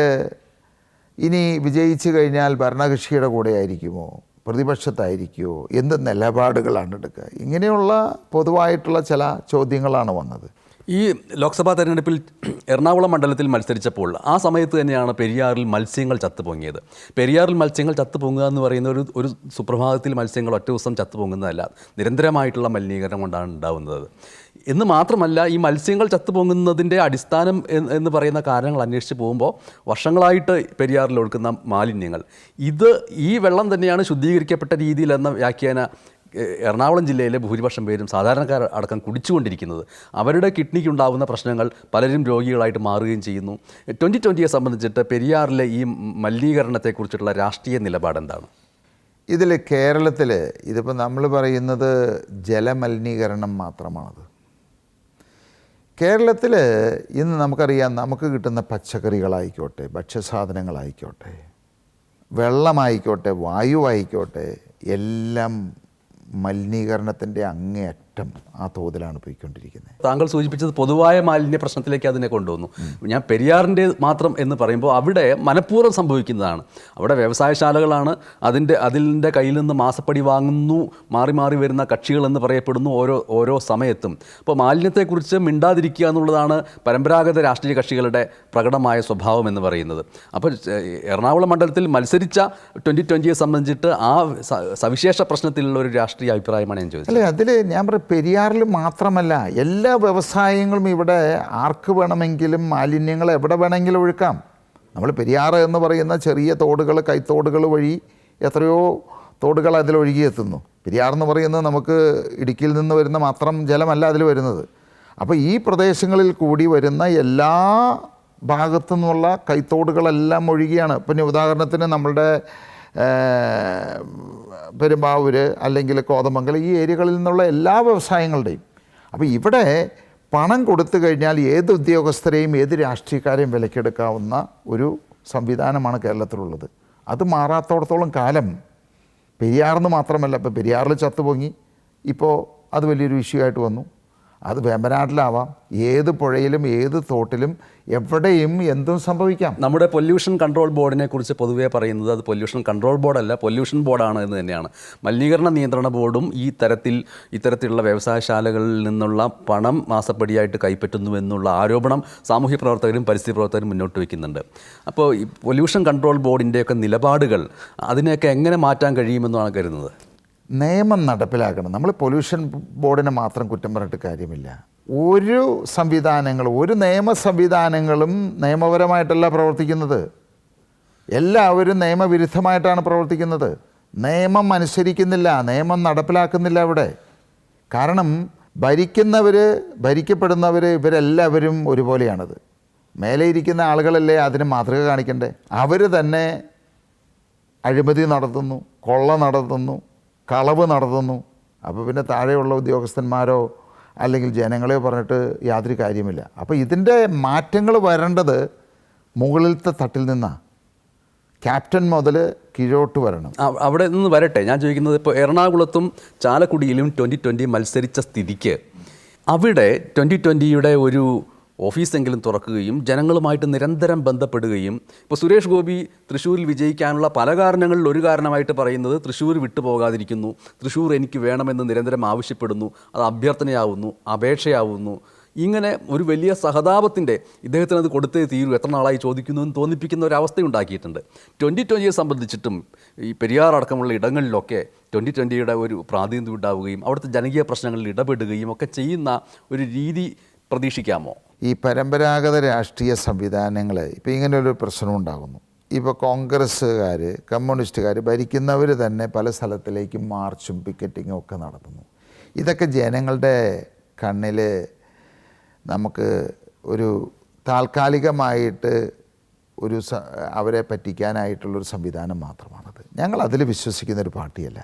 ഇനി വിജയിച്ചു കഴിഞ്ഞാൽ ഭരണകക്ഷിയുടെ കൂടെ ആയിരിക്കുമോ, പ്രതിപക്ഷത്തായിരിക്കുമോ, എന്ത് നിലപാടുകളാണ് എടുക്കുക? ഇങ്ങനെയുള്ള പൊതുവായിട്ടുള്ള ചില ചോദ്യങ്ങളാണ് വന്നത്. ഈ ലോക്സഭാ തെരഞ്ഞെടുപ്പിൽ എറണാകുളം മണ്ഡലത്തിൽ മത്സരിച്ചപ്പോൾ ആ സമയത്ത് തന്നെയാണ് പെരിയാറിൽ മത്സ്യങ്ങൾ ചത്തുപൊങ്ങിയത്. പെരിയാറിൽ മത്സ്യങ്ങൾ ചത്തുപൊങ്ങുക എന്ന് പറയുന്ന ഒരു സുപ്രഭാതത്തിൽ മത്സ്യങ്ങൾ ഒറ്റ ദിവസം ചത്തുപൊങ്ങുന്നതല്ല, നിരന്തരമായിട്ടുള്ള മലിനീകരണം കൊണ്ടാണ് ഉണ്ടാകുന്നത്. എന്ന് മാത്രമല്ല, ഈ മത്സ്യങ്ങൾ ചത്തുപൊങ്ങുന്നതിൻ്റെ അടിസ്ഥാനം എന്ന് പറയുന്ന കാരണങ്ങൾ അന്വേഷിച്ച് പോകുമ്പോൾ വർഷങ്ങളായിട്ട് പെരിയാറിൽ ഒഴുക്കുന്ന മാലിന്യങ്ങൾ, ഈ വെള്ളം തന്നെയാണ് ശുദ്ധീകരിക്കപ്പെട്ട രീതിയിലെന്ന വ്യാഖ്യാന എറണാകുളം ജില്ലയിലെ ഭൂരിപക്ഷം പേരും സാധാരണക്കാർ അടക്കം കുടിച്ചുകൊണ്ടിരിക്കുന്നത്. അവരുടെ കിഡ്നിക്കുണ്ടാകുന്ന പ്രശ്നങ്ങൾ പലരും രോഗികളായിട്ട് മാറുകയും ചെയ്യുന്നു. 2020 സംബന്ധിച്ചിട്ട് പെരിയാറിലെ ഈ മലിനീകരണത്തെക്കുറിച്ചുള്ള രാഷ്ട്രീയ നിലപാട് എന്താണ്? ഇതിൽ കേരളത്തിൽ ഇതിപ്പോൾ നമ്മൾ പറയുന്നത് ജലമലിനീകരണം മാത്രമാണത്. കേരളത്തിൽ ഇന്ന് നമുക്കറിയാം, നമുക്ക് കിട്ടുന്ന പച്ചക്കറികളായിക്കോട്ടെ, ഭക്ഷ്യസാധനങ്ങളായിക്കോട്ടെ, വെള്ളമായിക്കോട്ടെ, വായുവായിക്കോട്ടെ, എല്ലാം മലിനീകരണത്തിൻ്റെ അങ്ങേയറ്റം ആ തോതിലാണ് പോയിക്കൊണ്ടിരിക്കുന്നത്. താങ്കൾ സൂചിപ്പിച്ചത് പൊതുവായ മാലിന്യ പ്രശ്നത്തിലേക്ക് അതിനെ കൊണ്ടുവന്നു. ഞാൻ പെരിയാറിൻ്റെ മാത്രം എന്ന് പറയുമ്പോൾ അവിടെ മനഃപൂർവ്വം സംഭവിക്കുന്നതാണ്. അവിടെ വ്യവസായശാലകളാണ്, അതിൻ്റെ കയ്യിൽ നിന്ന് മാസപ്പടി വാങ്ങുന്നു, മാറി മാറി വരുന്ന കക്ഷികളെന്ന് പറയപ്പെടുന്നു ഓരോ സമയത്തും. അപ്പോൾ മാലിന്യത്തെക്കുറിച്ച് മിണ്ടാതിരിക്കുക എന്നുള്ളതാണ് പരമ്പരാഗത രാഷ്ട്രീയ കക്ഷികളുടെ പ്രകടമായ സ്വഭാവം എന്ന് പറയുന്നത്. അപ്പോൾ എറണാകുളം മണ്ഡലത്തിൽ മത്സരിച്ച 2020 സംബന്ധിച്ചിട്ട് ആ സവിശേഷ പ്രശ്നത്തിലുള്ള ഒരു രാഷ്ട്രീയ അഭിപ്രായമാണ് ഞാൻ ചോദിച്ചത്. അല്ലേ, അതിൽ ഞാൻ പെരിയാറിൽ മാത്രമല്ല, എല്ലാ വ്യവസായങ്ങളും ഇവിടെ ആർക്ക് വേണമെങ്കിലും മാലിന്യങ്ങൾ എവിടെ വേണമെങ്കിലും ഒഴുക്കാം. നമ്മൾ പെരിയാറ് എന്ന് പറയുന്ന ചെറിയ തോടുകൾ, കൈത്തോടുകൾ വഴി എത്രയോ തോടുകൾ അതിലൊഴുകിയെത്തുന്നു. പെരിയാറെന്ന് പറയുന്നത് നമുക്ക് ഇടുക്കിയിൽ നിന്ന് വരുന്ന മാത്രം ജലമല്ല അതിൽ വരുന്നത്. അപ്പോൾ ഈ പ്രദേശങ്ങളിൽ കൂടി വരുന്ന എല്ലാ ഭാഗത്തു നിന്നുള്ള കൈത്തോടുകളെല്ലാം ഒഴുകിയാണ്. പിന്നെ ഉദാഹരണത്തിന് നമ്മളുടെ പെരുമ്പാവൂർ അല്ലെങ്കിൽ കോതമംഗലം ഈ ഏരിയകളിൽ നിന്നുള്ള എല്ലാ വ്യവസായങ്ങളുടെയും. അപ്പോൾ ഇവിടെ പണം കൊടുത്തു കഴിഞ്ഞാൽ ഏത് ഉദ്യോഗസ്ഥരെയും ഏത് രാഷ്ട്രീയക്കാരെയും വിലക്കെടുക്കാവുന്ന ഒരു സംവിധാനമാണ് കേരളത്തിലുള്ളത്. അത് മാറാത്തോടത്തോളം കാലം പെരിയാറിന് മാത്രമല്ല, ഇപ്പോൾ പെരിയാറിൽ ചത്തുപൊങ്ങി, ഇപ്പോൾ അത് വലിയൊരു ഇഷ്യൂ ആയിട്ട് വന്നു. അത് വേമ്പനാട്ടിലാവാം, ഏത് പുഴയിലും ഏത് തോട്ടിലും എവിടെയും എന്തും സംഭവിക്കാം. നമ്മുടെ പൊല്യൂഷൻ കൺട്രോൾ ബോർഡിനെ കുറിച്ച് പൊതുവേ പറയുന്നത് അത് പൊല്യൂഷൻ കൺട്രോൾ ബോർഡല്ല, പൊല്യൂഷൻ ബോർഡാണ് എന്ന് തന്നെയാണ്. മലിനീകരണ നിയന്ത്രണ ബോർഡും ഇത്തരത്തിലുള്ള വ്യവസായശാലകളിൽ നിന്നുള്ള പണം മാസപ്പടിയായിട്ട് കൈപ്പറ്റുന്നുവെന്നുള്ള ആരോപണം സാമൂഹ്യ പ്രവർത്തകരും പരിസ്ഥിതി പ്രവർത്തകരും മുന്നോട്ട് വയ്ക്കുന്നുണ്ട്. അപ്പോൾ ഈ പൊല്യൂഷൻ കൺട്രോൾ ബോർഡിൻ്റെയൊക്കെ നിലപാടുകൾ അതിനെയൊക്കെ എങ്ങനെ മാറ്റാൻ കഴിയുമെന്നാണ് കരുതുന്നത്? നിയമം നടപ്പിലാക്കണം. നമ്മൾ പൊല്യൂഷൻ ബോർഡിനെ മാത്രം കുറ്റം പറഞ്ഞിട്ട് കാര്യമില്ല. ഒരു നിയമ സംവിധാനങ്ങളും നിയമപരമായിട്ടല്ല പ്രവർത്തിക്കുന്നത്. എല്ലാവരും നിയമവിരുദ്ധമായിട്ടാണ് പ്രവർത്തിക്കുന്നത്. നിയമം അനുസരിക്കുന്നില്ല, നിയമം നടപ്പിലാക്കുന്നില്ല അവിടെ. കാരണം ഭരിക്കപ്പെടുന്നവർ ഇവരെല്ലാവരും ഒരുപോലെയാണത്. മേലെ ഇരിക്കുന്ന ആളുകളല്ലേ അതിന് മാതൃക കാണിക്കണ്ടേ? അവർ തന്നെ അഴിമതി നടത്തുന്നു, കൊള്ള നടത്തുന്നു, കളവ് നടത്തുന്നു. അപ്പോൾ പിന്നെ താഴെയുള്ള ഉദ്യോഗസ്ഥന്മാരോ അല്ലെങ്കിൽ ജനങ്ങളെയോ പറഞ്ഞിട്ട് യാതൊരു കാര്യമില്ല. അപ്പോൾ ഇതിൻ്റെ മാറ്റങ്ങൾ വരേണ്ടത് മുകളിലത്തെ തട്ടിൽ നിന്നാണ്. ക്യാപ്റ്റൻ മുതൽ കീഴോട്ട് വരണം. അവിടെ നിന്ന് വരട്ടെ. ഞാൻ ചോദിക്കുന്നത്, ഇപ്പോൾ എറണാകുളത്തും ചാലക്കുടിയിലും 2020 മത്സരിച്ച സ്ഥിതിക്ക് അവിടെ 2020യുടെ ഒരു ഓഫീസെങ്കിലും തുറക്കുകയും ജനങ്ങളുമായിട്ട് നിരന്തരം ബന്ധപ്പെടുകയും, ഇപ്പോൾ സുരേഷ് ഗോപി തൃശ്ശൂരിൽ വിജയിക്കാനുള്ള പല കാരണങ്ങളിൽ ഒരു കാരണമായിട്ട് പറയുന്നത് തൃശ്ശൂർ വിട്ടുപോകാതിരിക്കുന്നു, തൃശ്ശൂർ എനിക്ക് വേണമെന്ന് നിരന്തരം ആവശ്യപ്പെടുന്നു, അത് അഭ്യർത്ഥനയാവുന്നു, അപേക്ഷയാവുന്നു. ഇങ്ങനെ ഒരു വലിയ സഹതാപത്തിൻ്റെ ഇദ്ദേഹത്തിന് അത് കൊടുത്തേ തീരൂ, എത്ര നാളായി ചോദിക്കുന്നു എന്ന് തോന്നിപ്പിക്കുന്ന ഒരു അവസ്ഥയുണ്ടാക്കിയിട്ടുണ്ട്. 2020യെ സംബന്ധിച്ചിട്ടും ഈ പെരിയാർ അടക്കമുള്ള ഇടങ്ങളിലൊക്കെ 2020യുടെ ഒരു പ്രാതിനിധ്യം ഉണ്ടാവുകയും അവിടുത്തെ ജനകീയ പ്രശ്നങ്ങളിൽ ഇടപെടുകയും ഒക്കെ ചെയ്യുന്ന ഒരു രീതി പ്രതീക്ഷിക്കാമോ? ഈ പരമ്പരാഗത രാഷ്ട്രീയ സംവിധാനങ്ങൾ ഇപ്പോൾ ഇങ്ങനെയൊരു പ്രശ്നം ഉണ്ടാകുന്നു. ഇപ്പോൾ കോൺഗ്രസ്സുകാർ, കമ്മ്യൂണിസ്റ്റുകാർ ഭരിക്കുന്നവർ തന്നെ പല സ്ഥലത്തിലേക്കും മാർച്ചും പിക്കറ്റിങ്ങും ഒക്കെ നടത്തുന്നു. ഇതൊക്കെ ജനങ്ങളുടെ കണ്ണിൽ നമുക്ക് ഒരു താൽക്കാലികമായിട്ട് അവരെ പറ്റിക്കാനായിട്ടുള്ളൊരു സംവിധാനം മാത്രമാണത്. ഞങ്ങൾ അതിൽ വിശ്വസിക്കുന്നൊരു പാർട്ടിയല്ല.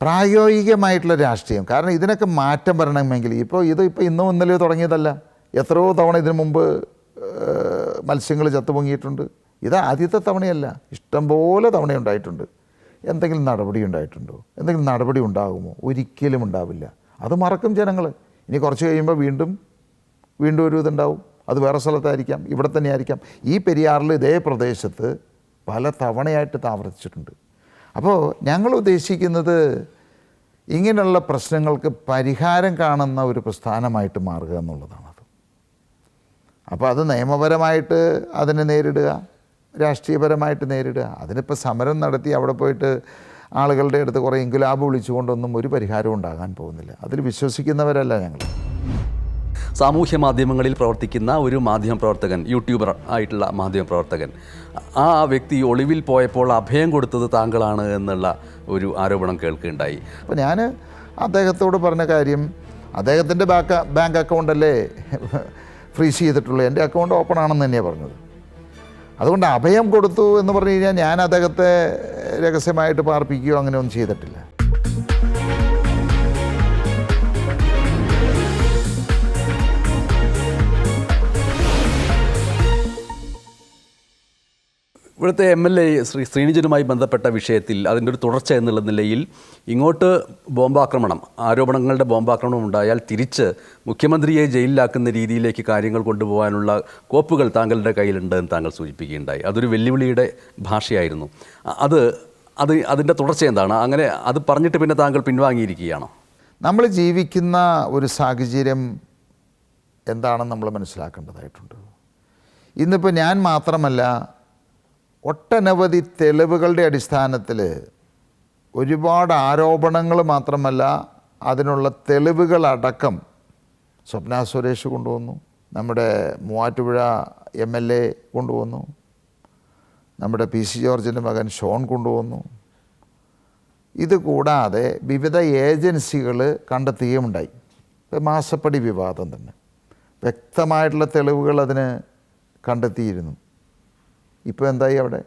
പ്രായോഗികമായിട്ടുള്ള രാഷ്ട്രീയം, കാരണം ഇതിനൊക്കെ മാറ്റം വരണമെങ്കിൽ ഇപ്പോൾ ഇന്നോ ഇന്നലെയോ തുടങ്ങിയതല്ല. എത്രയോ തവണ ഇതിനു മുമ്പ് മത്സ്യങ്ങൾ ചത്തുപൊങ്ങിയിട്ടുണ്ട്. ഇത് ആദ്യത്തെ തവണയല്ല, ഇഷ്ടംപോലെ തവണയുണ്ടായിട്ടുണ്ട്. എന്തെങ്കിലും നടപടി ഉണ്ടായിട്ടുണ്ടോ? എന്തെങ്കിലും നടപടി ഉണ്ടാകുമോ? ഒരിക്കലും ഉണ്ടാവില്ല. അത് മറക്കും ജനങ്ങൾ. ഇനി കുറച്ച് കഴിയുമ്പോൾ വീണ്ടും ഒരു ഇതുണ്ടാവും. അത് വേറെ സ്ഥലത്തായിരിക്കാം, ഇവിടെ തന്നെ ആയിരിക്കാം. ഈ പെരിയാറിൽ ഇതേ പ്രദേശത്ത് പല തവണയായിട്ട് ആവർത്തിച്ചിട്ടുണ്ട്. അപ്പോൾ ഞങ്ങൾ ഉദ്ദേശിക്കുന്നത് ഇങ്ങനെയുള്ള പ്രശ്നങ്ങൾക്ക് പരിഹാരം കാണുന്ന ഒരു പ്രസ്ഥാനമായിട്ട് മാറുക എന്നുള്ളതാണത്. അപ്പോൾ അത് നിയമപരമായിട്ട് അതിനെ നേരിടുക, രാഷ്ട്രീയപരമായിട്ട് നേരിടുക. അതിനിപ്പോൾ സമരം നടത്തി അവിടെ പോയിട്ട് ആളുകളുടെ അടുത്ത് കുറേ ഇൻകുലാബ് വിളിച്ചുകൊണ്ടൊന്നും ഒരു പരിഹാരവും ഉണ്ടാകാൻ പോകുന്നില്ല. അതിൽ വിശ്വസിക്കുന്നവരല്ല ഞങ്ങൾ. സാമൂഹ്യ മാധ്യമങ്ങളിൽ പ്രവർത്തിക്കുന്ന ഒരു മാധ്യമപ്രവർത്തകൻ, യൂട്യൂബർ ആയിട്ടുള്ള മാധ്യമപ്രവർത്തകൻ, ആ വ്യക്തി ഒളിവിൽ പോയപ്പോൾ അഭയം കൊടുത്തത് താങ്കളാണ് എന്നുള്ള ഒരു ആരോപണം കേൾക്കുകയുണ്ടായി. അപ്പോൾ ഞാൻ അദ്ദേഹത്തോട് പറഞ്ഞ കാര്യം, അദ്ദേഹത്തിൻ്റെ ബാങ്ക് അക്കൗണ്ടല്ലേ ഫ്രീസ് ചെയ്തിട്ടുള്ളൂ, എൻ്റെ അക്കൗണ്ട് ഓപ്പൺ ആണെന്ന് തന്നെയാണ് പറഞ്ഞത്. അതുകൊണ്ട് അഭയം കൊടുത്തു എന്ന് പറഞ്ഞു കഴിഞ്ഞാൽ ഞാൻ അദ്ദേഹത്തെ രഹസ്യമായിട്ട് പാർപ്പിക്കുകയോ അങ്ങനെയൊന്നും ചെയ്തിട്ടില്ല. ഇവിടുത്തെ MLA ശ്രീനിജനുമായി ബന്ധപ്പെട്ട വിഷയത്തിൽ അതിൻ്റെ ഒരു തുടർച്ച എന്നുള്ള നിലയിൽ ഇങ്ങോട്ട് ആരോപണങ്ങളുടെ ബോംബാക്രമണം ഉണ്ടായാൽ തിരിച്ച് മുഖ്യമന്ത്രിയെ ജയിലിലാക്കുന്ന രീതിയിലേക്ക് കാര്യങ്ങൾ കൊണ്ടുപോകാനുള്ള കോപ്പുകൾ താങ്കളുടെ കയ്യിലുണ്ടെന്ന് താങ്കൾ സൂചിപ്പിക്കുകയുണ്ടായി. അതൊരു വെല്ലുവിളിയുടെ ഭാഷയായിരുന്നു. അതിൻ്റെ തുടർച്ച എന്താണ്? അങ്ങനെ അത് പറഞ്ഞിട്ട് പിന്നെ താങ്കൾ പിൻവാങ്ങിയിരിക്കുകയാണോ? നമ്മൾ ജീവിക്കുന്ന ഒരു സാഹചര്യം എന്താണെന്ന് നമ്മൾ മനസ്സിലാക്കേണ്ടതായിട്ടുണ്ട്. ഇന്നിപ്പോൾ ഞാൻ മാത്രമല്ല, ഒട്ടനവധി തെളിവുകളുടെ അടിസ്ഥാനത്തിൽ ഒരുപാട് ആരോപണങ്ങൾ മാത്രമല്ല, അതിനുള്ള തെളിവുകളടക്കം സ്വപ്ന സുരേഷ് കൊണ്ടുവന്നു, നമ്മുടെ മൂവാറ്റുപുഴ MLA കൊണ്ടുവന്നു, നമ്മുടെ PC ജോർജിൻ്റെ മകൻ ഷോൺ കൊണ്ടുവന്നു. ഇത് കൂടാതെ വിവിധ ഏജൻസികൾ കണ്ടെത്തുകയുണ്ടായി. മാസപ്പടി വിവാദം തന്നെ വ്യക്തമായിട്ടുള്ള തെളിവുകൾ അതിന് കണ്ടെത്തിയിരുന്നു. ഇപ്പോൾ എന്തായി അവിടെ?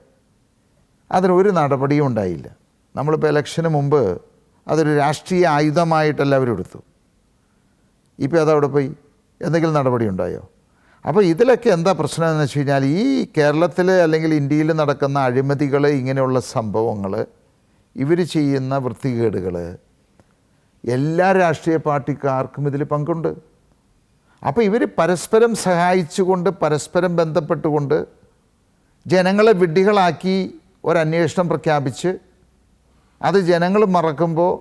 അതിനൊരു നടപടിയും ഉണ്ടായില്ല. നമ്മളിപ്പോൾ ഇലക്ഷന് മുമ്പ് അതൊരു രാഷ്ട്രീയ ആയുധമായിട്ട് എല്ലാവരും എടുത്തു. ഇപ്പോൾ അതവിടെ പോയി. എന്തെങ്കിലും നടപടി ഉണ്ടായോ? അപ്പോൾ ഇതിലൊക്കെ എന്താ പ്രശ്നം എന്ന് വെച്ച് കഴിഞ്ഞാൽ, ഈ കേരളത്തിൽ അല്ലെങ്കിൽ ഇന്ത്യയിൽ നടക്കുന്ന അഴിമതികൾ, ഇങ്ങനെയുള്ള സംഭവങ്ങൾ, ഇവർ ചെയ്യുന്ന വൃത്തികേടുകൾ, എല്ലാ രാഷ്ട്രീയ പാർട്ടിക്കാർക്കും ഇതിൽ പങ്കുണ്ട്. അപ്പോൾ ഇവർ പരസ്പരം സഹായിച്ചുകൊണ്ട്, പരസ്പരം ബന്ധപ്പെട്ടുകൊണ്ട് ജനങ്ങളെ വിഡ്ഢികളാക്കി ഒരന്വേഷണം പ്രഖ്യാപിച്ച് അത് ജനങ്ങൾ മറക്കുമ്പോൾ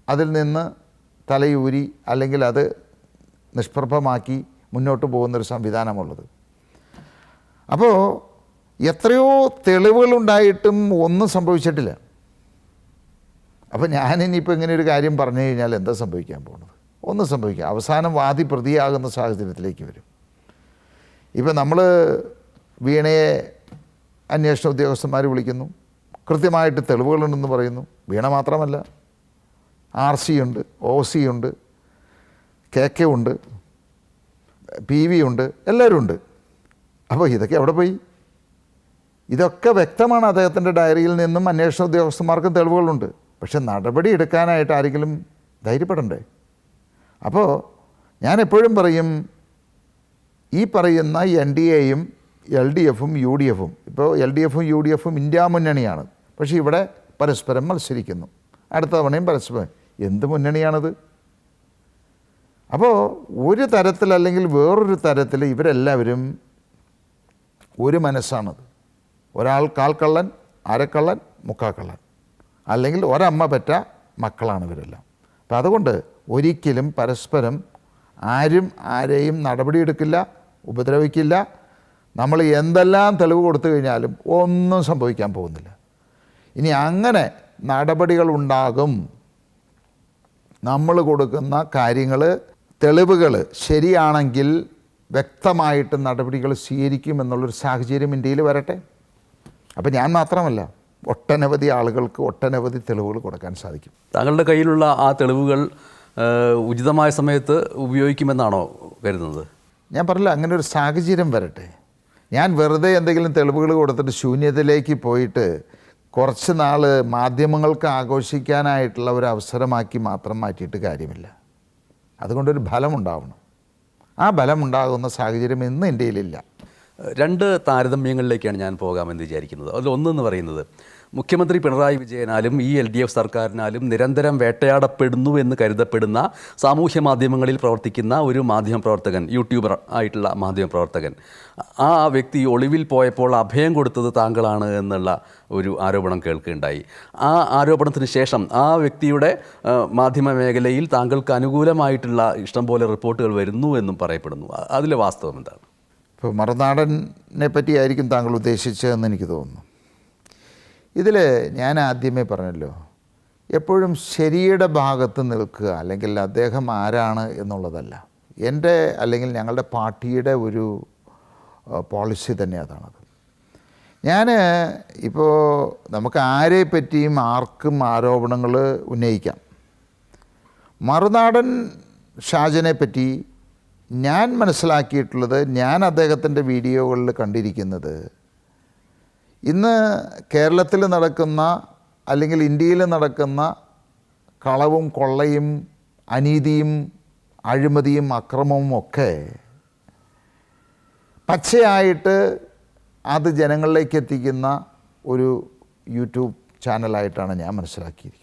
അതിൽ നിന്ന് തലയൂരി അല്ലെങ്കിൽ അത് നിഷ്പ്രഭമാക്കി മുന്നോട്ട് പോകുന്നൊരു സംവിധാനമുള്ളത്. അപ്പോൾ എത്രയോ തെളിവുകളുണ്ടായിട്ടും ഒന്നും സംഭവിച്ചിട്ടില്ല. അപ്പോൾ ഞാനിനിയിപ്പോൾ ഇങ്ങനെ ഒരു കാര്യം പറഞ്ഞു കഴിഞ്ഞാൽ എന്താ സംഭവിക്കാൻ പോകുന്നത്? ഒന്നും സംഭവിക്കുക, അവസാനം വാദി പ്രതിയാകുന്ന സാഹചര്യത്തിലേക്ക് വരും. ഇപ്പം നമ്മൾ വീണയെ അന്വേഷണ ഉദ്യോഗസ്ഥന്മാർ വിളിക്കുന്നു, കൃത്യമായിട്ട് തെളിവുകളുണ്ടെന്ന് പറയുന്നു. വീണ മാത്രമല്ല, RC ഉണ്ട്, OC ഉണ്ട്, KK ഉണ്ട്, PV ഉണ്ട്, എല്ലാവരും ഉണ്ട്. അപ്പോൾ ഇതൊക്കെ എവിടെ പോയി? ഇതൊക്കെ വ്യക്തമാണ് അദ്ദേഹത്തിൻ്റെ ഡയറിയിൽ നിന്നും അന്വേഷണ ഉദ്യോഗസ്ഥന്മാർക്കും തെളിവുകളുണ്ട്. പക്ഷെ നടപടി എടുക്കാനായിട്ട് ആരെങ്കിലും ധൈര്യപ്പെടണ്ടേ? അപ്പോൾ ഞാൻ എപ്പോഴും പറയും, ഈ പറയുന്ന NDAയും LDFും UDFും, ഇപ്പോൾ LDFും UDFും ഇന്ത്യ മുന്നണിയാണ്, പക്ഷേ ഇവിടെ പരസ്പരം മത്സരിക്കുന്നു. അടുത്ത തവണയും പരസ്പരം. എന്ത് മുന്നണിയാണത്? അപ്പോൾ ഒരു തരത്തിൽ അല്ലെങ്കിൽ വേറൊരു തരത്തിൽ ഇവരെല്ലാവരും ഒരു മനസ്സാണത്. ഒരാൾ കാൽക്കള്ളൻ, അരക്കള്ളൻ, മുക്കാക്കള്ളൻ, അല്ലെങ്കിൽ ഒരമ്മ പെറ്റ മക്കളാണ് ഇവരെല്ലാം. അപ്പം അതുകൊണ്ട് ഒരിക്കലും പരസ്പരം ആരും ആരെയും നടപടിയെടുക്കില്ല, ഉപദ്രവിക്കില്ല. നമ്മൾ എന്തെല്ലാം തെളിവ് കൊടുത്തു കഴിഞ്ഞാലും ഒന്നും സംഭവിക്കാൻ പോകുന്നില്ല. ഇനി അങ്ങനെ നടപടികളുണ്ടാകും. നമ്മൾ കൊടുക്കുന്ന കാര്യങ്ങൾ, തെളിവുകൾ ശരിയാണെങ്കിൽ വ്യക്തമായിട്ട് നടപടികൾ സ്വീകരിക്കുമെന്നുള്ളൊരു സാഹചര്യം ഇന്ത്യയിൽ വരട്ടെ. അപ്പോൾ ഞാൻ മാത്രമല്ല, ഒട്ടനവധി ആളുകൾക്ക് ഒട്ടനവധി തെളിവുകൾ കൊടുക്കാൻ സാധിക്കും. താങ്കളുടെ കയ്യിലുള്ള ആ തെളിവുകൾ ഉചിതമായ സമയത്ത് ഉപയോഗിക്കുമെന്നാണോ കരുതുന്നത്? ഞാൻ പറഞ്ഞില്ല, അങ്ങനെ ഒരു സാഹചര്യം വരട്ടെ. ഞാൻ വെറുതെ എന്തെങ്കിലും തെളിവുകൾ കൊടുത്തിട്ട് ശൂന്യതയിലേക്ക് പോയിട്ട് കുറച്ച് നാൾ മാധ്യമങ്ങൾക്ക് ആഘോഷിക്കാനായിട്ടുള്ള ഒരു അവസരമാക്കി മാത്രം മാറ്റിയിട്ട് കാര്യമില്ല. അതുകൊണ്ടൊരു ഫലമുണ്ടാവണം. ആ ഫലമുണ്ടാകുന്ന സാഹചര്യം ഇന്ന് ഇന്ത്യയിലില്ല. രണ്ട് താരതമ്യങ്ങളിലേക്കാണ് ഞാൻ പോകാമെന്ന് വിചാരിക്കുന്നത്. അതിലൊന്നെന്ന് പറയുന്നത്, മുഖ്യമന്ത്രി പിണറായി വിജയനാലും ഈ LDF സർക്കാരിനാലും നിരന്തരം വേട്ടയാടപ്പെടുന്നു എന്ന് കരുതപ്പെടുന്ന സാമൂഹ്യ മാധ്യമങ്ങളിൽ പ്രവർത്തിക്കുന്ന ഒരു മാധ്യമപ്രവർത്തകൻ, യൂട്യൂബർ ആയിട്ടുള്ള മാധ്യമപ്രവർത്തകൻ, ആ വ്യക്തി ഒളിവിൽ പോയപ്പോൾ അഭയം കൊടുത്തത് താങ്കളാണ് എന്നുള്ള ഒരു ആരോപണം കേൾക്കുകയുണ്ടായി. ആ ആരോപണത്തിന് ശേഷം ആ വ്യക്തിയുടെ മാധ്യമ മേഖലയിൽ താങ്കൾക്ക് അനുകൂലമായിട്ടുള്ള ഇഷ്ടംപോലെ റിപ്പോർട്ടുകൾ വരുന്നു എന്നും പറയപ്പെടുന്നു. അതിലെ വാസ്തവം എന്താണ്? ഇപ്പോൾ മറുനാടനെ പറ്റിയായിരിക്കും താങ്കൾ ഉദ്ദേശിച്ചതെന്ന് എനിക്ക് തോന്നുന്നു. ഇതിൽ ഞാൻ ആദ്യമേ പറഞ്ഞല്ലോ, എപ്പോഴും ശരിയുടെ ഭാഗത്ത് നിൽക്കുക, അല്ലെങ്കിൽ അദ്ദേഹം ആരാണ് എന്നുള്ളതല്ല. എൻ്റെ അല്ലെങ്കിൽ ഞങ്ങളുടെ പാർട്ടിയുടെ ഒരു പോളിസി തന്നെ അതാണത്. ഞാൻ ഇപ്പോൾ നമുക്ക് ആരെ പറ്റിയും ആർക്കും ആരോപണങ്ങൾ ഉന്നയിക്കാം. മറുനാടൻ ഷാജനെ പറ്റി ഞാൻ മനസ്സിലാക്കിയിട്ടുള്ളത്, ഞാൻ അദ്ദേഹത്തിൻ്റെ വീഡിയോകളിൽ കണ്ടിരിക്കുന്നത്, ഇന്ന് കേരളത്തിൽ നടക്കുന്ന അല്ലെങ്കിൽ ഇന്ത്യയിൽ നടക്കുന്ന കളവും കൊള്ളയും അനീതിയും അഴിമതിയും അക്രമവും ഒക്കെ പച്ചയായിട്ട് അത് ജനങ്ങളിലേക്ക് എത്തിക്കുന്ന ഒരു യൂട്യൂബ് ചാനലായിട്ടാണ് ഞാൻ മനസ്സിലാക്കിയിരിക്കുന്നത്.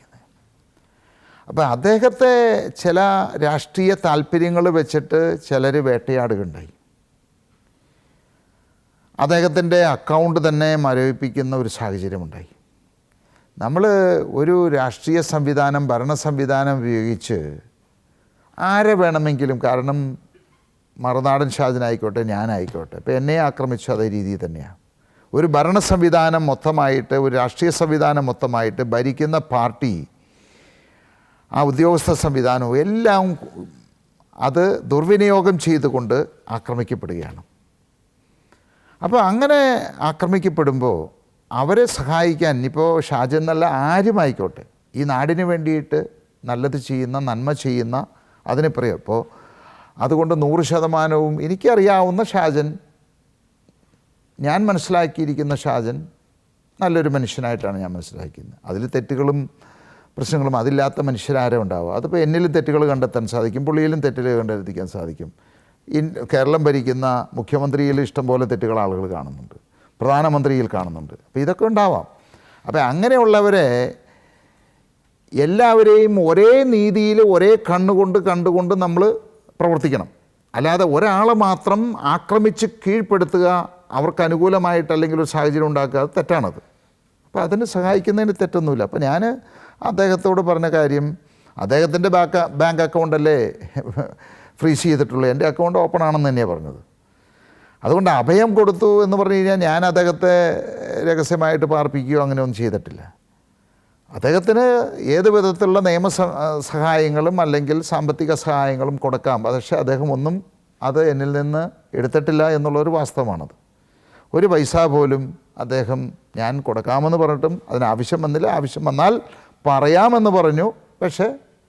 അപ്പോൾ അദ്ദേഹത്തെ ചില രാഷ്ട്രീയ താല്പര്യങ്ങൾ വെച്ചിട്ട് ചിലർ വേട്ടയാടുകയുണ്ടായി. അദ്ദേഹത്തിൻ്റെ അക്കൗണ്ട് തന്നെ മരവിപ്പിക്കുന്ന ഒരു സാഹചര്യമുണ്ടായി. നമ്മൾ ഒരു രാഷ്ട്രീയ സംവിധാനം, ഭരണ സംവിധാനം ഉപയോഗിച്ച് ആരെ വേണമെങ്കിലും, കാരണം മറുനാടൻ ഷാജനായിക്കോട്ടെ, ഞാനായിക്കോട്ടെ, ഇപ്പോൾ എന്നെ ആക്രമിച്ചു അതേ രീതിയിൽ തന്നെയാണ്. ഒരു ഭരണ സംവിധാനം മൊത്തമായിട്ട്, ഒരു രാഷ്ട്രീയ സംവിധാനം മൊത്തമായിട്ട് ഭരിക്കുന്ന പാർട്ടി, ആ ഉദ്യോഗസ്ഥ സംവിധാനവും എല്ലാം അത് ദുർവിനിയോഗം ചെയ്തുകൊണ്ട് ആക്രമിക്കപ്പെടുകയാണ്. അപ്പോൾ അങ്ങനെ ആക്രമിക്കപ്പെടുമ്പോൾ അവരെ സഹായിക്കാൻ, ഇപ്പോൾ ഷാജൻ എന്നല്ല ആരുമായിക്കോട്ടെ, ഈ നാടിന് വേണ്ടിയിട്ട് നല്ലത് ചെയ്യുന്ന, നന്മ ചെയ്യുന്ന, അതിനെ പറയും. അപ്പോൾ അതുകൊണ്ട് 100% എനിക്കറിയാവുന്ന ഷാജൻ, ഞാൻ മനസ്സിലാക്കിയിരിക്കുന്ന ഷാജൻ നല്ലൊരു മനുഷ്യനായിട്ടാണ് ഞാൻ മനസ്സിലാക്കുന്നത്. അതിൽ തെറ്റുകളും പ്രശ്നങ്ങളും അതില്ലാത്ത മനുഷ്യരാരും ഉണ്ടാവുക. അതിപ്പോൾ എന്നിലും തെറ്റുകൾ കണ്ടെത്താൻ സാധിക്കും, പുള്ളിയിലും തെറ്റുകൾ കണ്ടെത്തിക്കാൻ സാധിക്കും. കേരളം ഭരിക്കുന്ന മുഖ്യമന്ത്രിയിൽ ഇഷ്ടംപോലെ തെറ്റുകൾ ആളുകൾ കാണുന്നുണ്ട്, പ്രധാനമന്ത്രിയിൽ കാണുന്നുണ്ട്. അപ്പോൾ ഇതൊക്കെ ഉണ്ടാവാം. അപ്പോൾ അങ്ങനെയുള്ളവരെ എല്ലാവരെയും ഒരേ നീതിയിൽ ഒരേ കണ്ടുകൊണ്ട് നമ്മൾ പ്രവർത്തിക്കണം. അല്ലാതെ ഒരാളെ മാത്രം ആക്രമിച്ച് കീഴ്പ്പെടുത്തുക, അവർക്ക് അനുകൂലമായിട്ട് അല്ലെങ്കിൽ ഒരു സാഹചര്യം ഉണ്ടാക്കുക, അത് തെറ്റാണത്. അപ്പോൾ അതിന് സഹായിക്കുന്നതിന് തെറ്റൊന്നുമില്ല. അപ്പോൾ ഞാൻ അദ്ദേഹത്തോട് പറഞ്ഞ കാര്യം, അദ്ദേഹത്തിൻ്റെ ബാങ്ക് അക്കൗണ്ടല്ലേ ഫ്രീസ് ചെയ്തിട്ടുള്ളൂ, എൻ്റെ അക്കൗണ്ട് ഓപ്പൺ ആണെന്ന് തന്നെയാണ് പറഞ്ഞത്. അതുകൊണ്ട് അഭയം കൊടുത്തു എന്ന് പറഞ്ഞു കഴിഞ്ഞാൽ ഞാൻ അദ്ദേഹത്തെ രഹസ്യമായിട്ട് പാർപ്പിക്കുകയോ അങ്ങനെയൊന്നും ചെയ്തിട്ടില്ല. അദ്ദേഹത്തിന് ഏത് വിധത്തിലുള്ള സഹായങ്ങളും അല്ലെങ്കിൽ സാമ്പത്തിക സഹായങ്ങളും കൊടുക്കാം. പക്ഷേ അദ്ദേഹം ഒന്നും അത് എന്നിൽ നിന്ന് എടുത്തിട്ടില്ല എന്നുള്ളൊരു വാസ്തവമാണത്. ഒരു പൈസ പോലും അദ്ദേഹം ഞാൻ കൊടുക്കാമെന്ന് പറഞ്ഞിട്ടും അതിനാവശ്യം വന്നില്ല. ആവശ്യം വന്നാൽ പറയാമെന്ന് പറഞ്ഞു, പക്ഷേ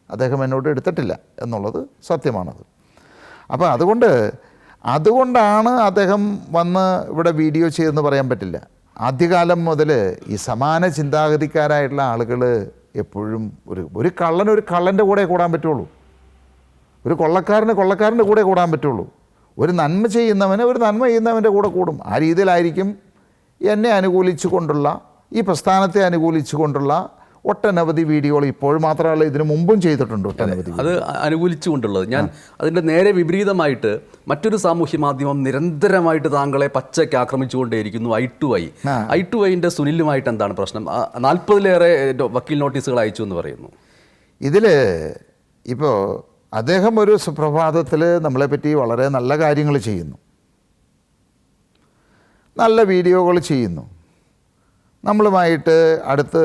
അദ്ദേഹം എന്നോട് എടുത്തിട്ടില്ല എന്നുള്ളത് സത്യമാണത്. അപ്പോൾ അതുകൊണ്ടാണ് അദ്ദേഹം വന്ന് ഇവിടെ വീഡിയോ ചെയ്തെന്ന് പറയാൻ പറ്റില്ല. ആദ്യകാലം മുതൽ ഈ സമാന ചിന്താഗതിക്കാരായിട്ടുള്ള ആളുകൾ എപ്പോഴും ഒരു കള്ളൻ്റെ കൂടെ കൂടാൻ പറ്റുള്ളൂ, ഒരു കൊള്ളക്കാരൻ്റെ കൂടെ കൂടാൻ പറ്റുള്ളൂ, ഒരു നന്മ ചെയ്യുന്നവൻ്റെ കൂടെ കൂടും. ആ രീതിയിലായിരിക്കും എന്നെ അനുകൂലിച്ചു കൊണ്ടുള്ള, ഈ പ്രസ്ഥാനത്തെ അനുകൂലിച്ചു കൊണ്ടുള്ള ഒട്ടനവധി വീഡിയോകൾ ഇപ്പോൾ മാത്രമല്ല ഇതിനു മുമ്പും ചെയ്തിട്ടുണ്ട്. ഒട്ടനവധി അത് അനുകൂലിച്ചുകൊണ്ടുള്ളത്. ഞാൻ അതിൻ്റെ നേരെ വിപരീതമായിട്ട് മറ്റൊരു സാമൂഹ്യ മാധ്യമം നിരന്തരമായിട്ട് താങ്കളെ പച്ചയ്ക്ക് ആക്രമിച്ചുകൊണ്ടേയിരിക്കുന്നു. I2I സുനിലുമായിട്ട് എന്താണ് പ്രശ്നം? 40-ലേറെ വക്കീൽ നോട്ടീസുകൾ അയച്ചു എന്ന് പറയുന്നു. ഇതിൽ ഇപ്പോൾ അദ്ദേഹം ഒരു സുപ്രഭാതത്തിൽ നമ്മളെപ്പറ്റി വളരെ നല്ല കാര്യങ്ങൾ ചെയ്യുന്നു, നല്ല വീഡിയോകൾ ചെയ്യുന്നു, നമ്മളുമായിട്ട് അടുത്ത്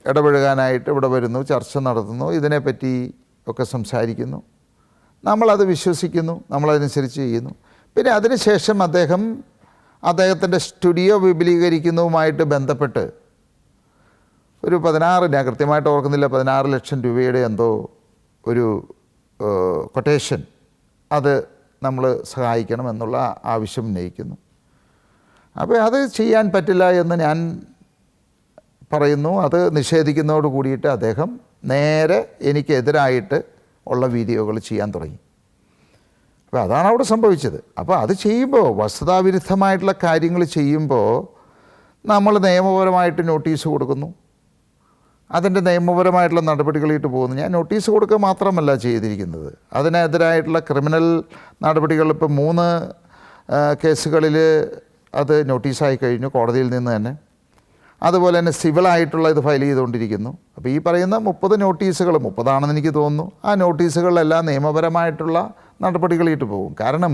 ഇടപഴകാനായിട്ട് ഇവിടെ വരുന്നു, ചർച്ച നടത്തുന്നു, ഇതിനെപ്പറ്റി ഒക്കെ സംസാരിക്കുന്നു, നമ്മളത് വിശ്വസിക്കുന്നു, നമ്മളതനുസരിച്ച് ചെയ്യുന്നു. പിന്നെ അതിനുശേഷം അദ്ദേഹത്തിൻ്റെ സ്റ്റുഡിയോ വിപുലീകരിക്കുന്നതുമായിട്ട് ബന്ധപ്പെട്ട് ഒരു 16, ഞാൻ കൃത്യമായിട്ട് ഓർക്കുന്നില്ല, 16 ലക്ഷം രൂപയുടെ എന്തോ ഒരു കൊട്ടേഷൻ, അത് നമ്മൾ സഹായിക്കണം എന്നുള്ള ആവശ്യം ഉന്നയിക്കുന്നു. അപ്പോൾ അത് ചെയ്യാൻ പറ്റില്ല എന്ന് ഞാൻ പറയുന്നു. അത് നിഷേധിക്കുന്നതോട് കൂടിയിട്ട് അദ്ദേഹം നേരെ എനിക്കെതിരായിട്ട് ഉള്ള വീഡിയോകൾ ചെയ്യാൻ തുടങ്ങി. അപ്പോൾ അതാണ് അവിടെ സംഭവിച്ചത്. അപ്പോൾ അത് ചെയ്യുമ്പോൾ, വസ്തുതാവിരുദ്ധമായിട്ടുള്ള കാര്യങ്ങൾ ചെയ്യുമ്പോൾ നമ്മൾ നിയമപരമായിട്ട് നോട്ടീസ് കൊടുക്കുന്നു, അതിൻ്റെ നിയമപരമായിട്ടുള്ള നടപടികളിട്ട് പോകുന്നു. ഞാൻ നോട്ടീസ് കൊടുക്കുക മാത്രമല്ല ചെയ്തിരിക്കുന്നത്, അതിനെതിരായിട്ടുള്ള ക്രിമിനൽ നടപടികൾ ഇപ്പോൾ 3 കേസുകളിൽ അത് നോട്ടീസായി കഴിഞ്ഞു കോടതിയിൽ നിന്ന് തന്നെ. അതുപോലെ തന്നെ സിവിലായിട്ടുള്ള ഇത് ഫയൽ ചെയ്തുകൊണ്ടിരിക്കുന്നു. അപ്പോൾ ഈ പറയുന്ന 30 നോട്ടീസുകൾ, 30 എനിക്ക് തോന്നുന്നു, ആ നോട്ടീസുകളിലെല്ലാം നിയമപരമായിട്ടുള്ള നടപടികളിട്ട് പോകും. കാരണം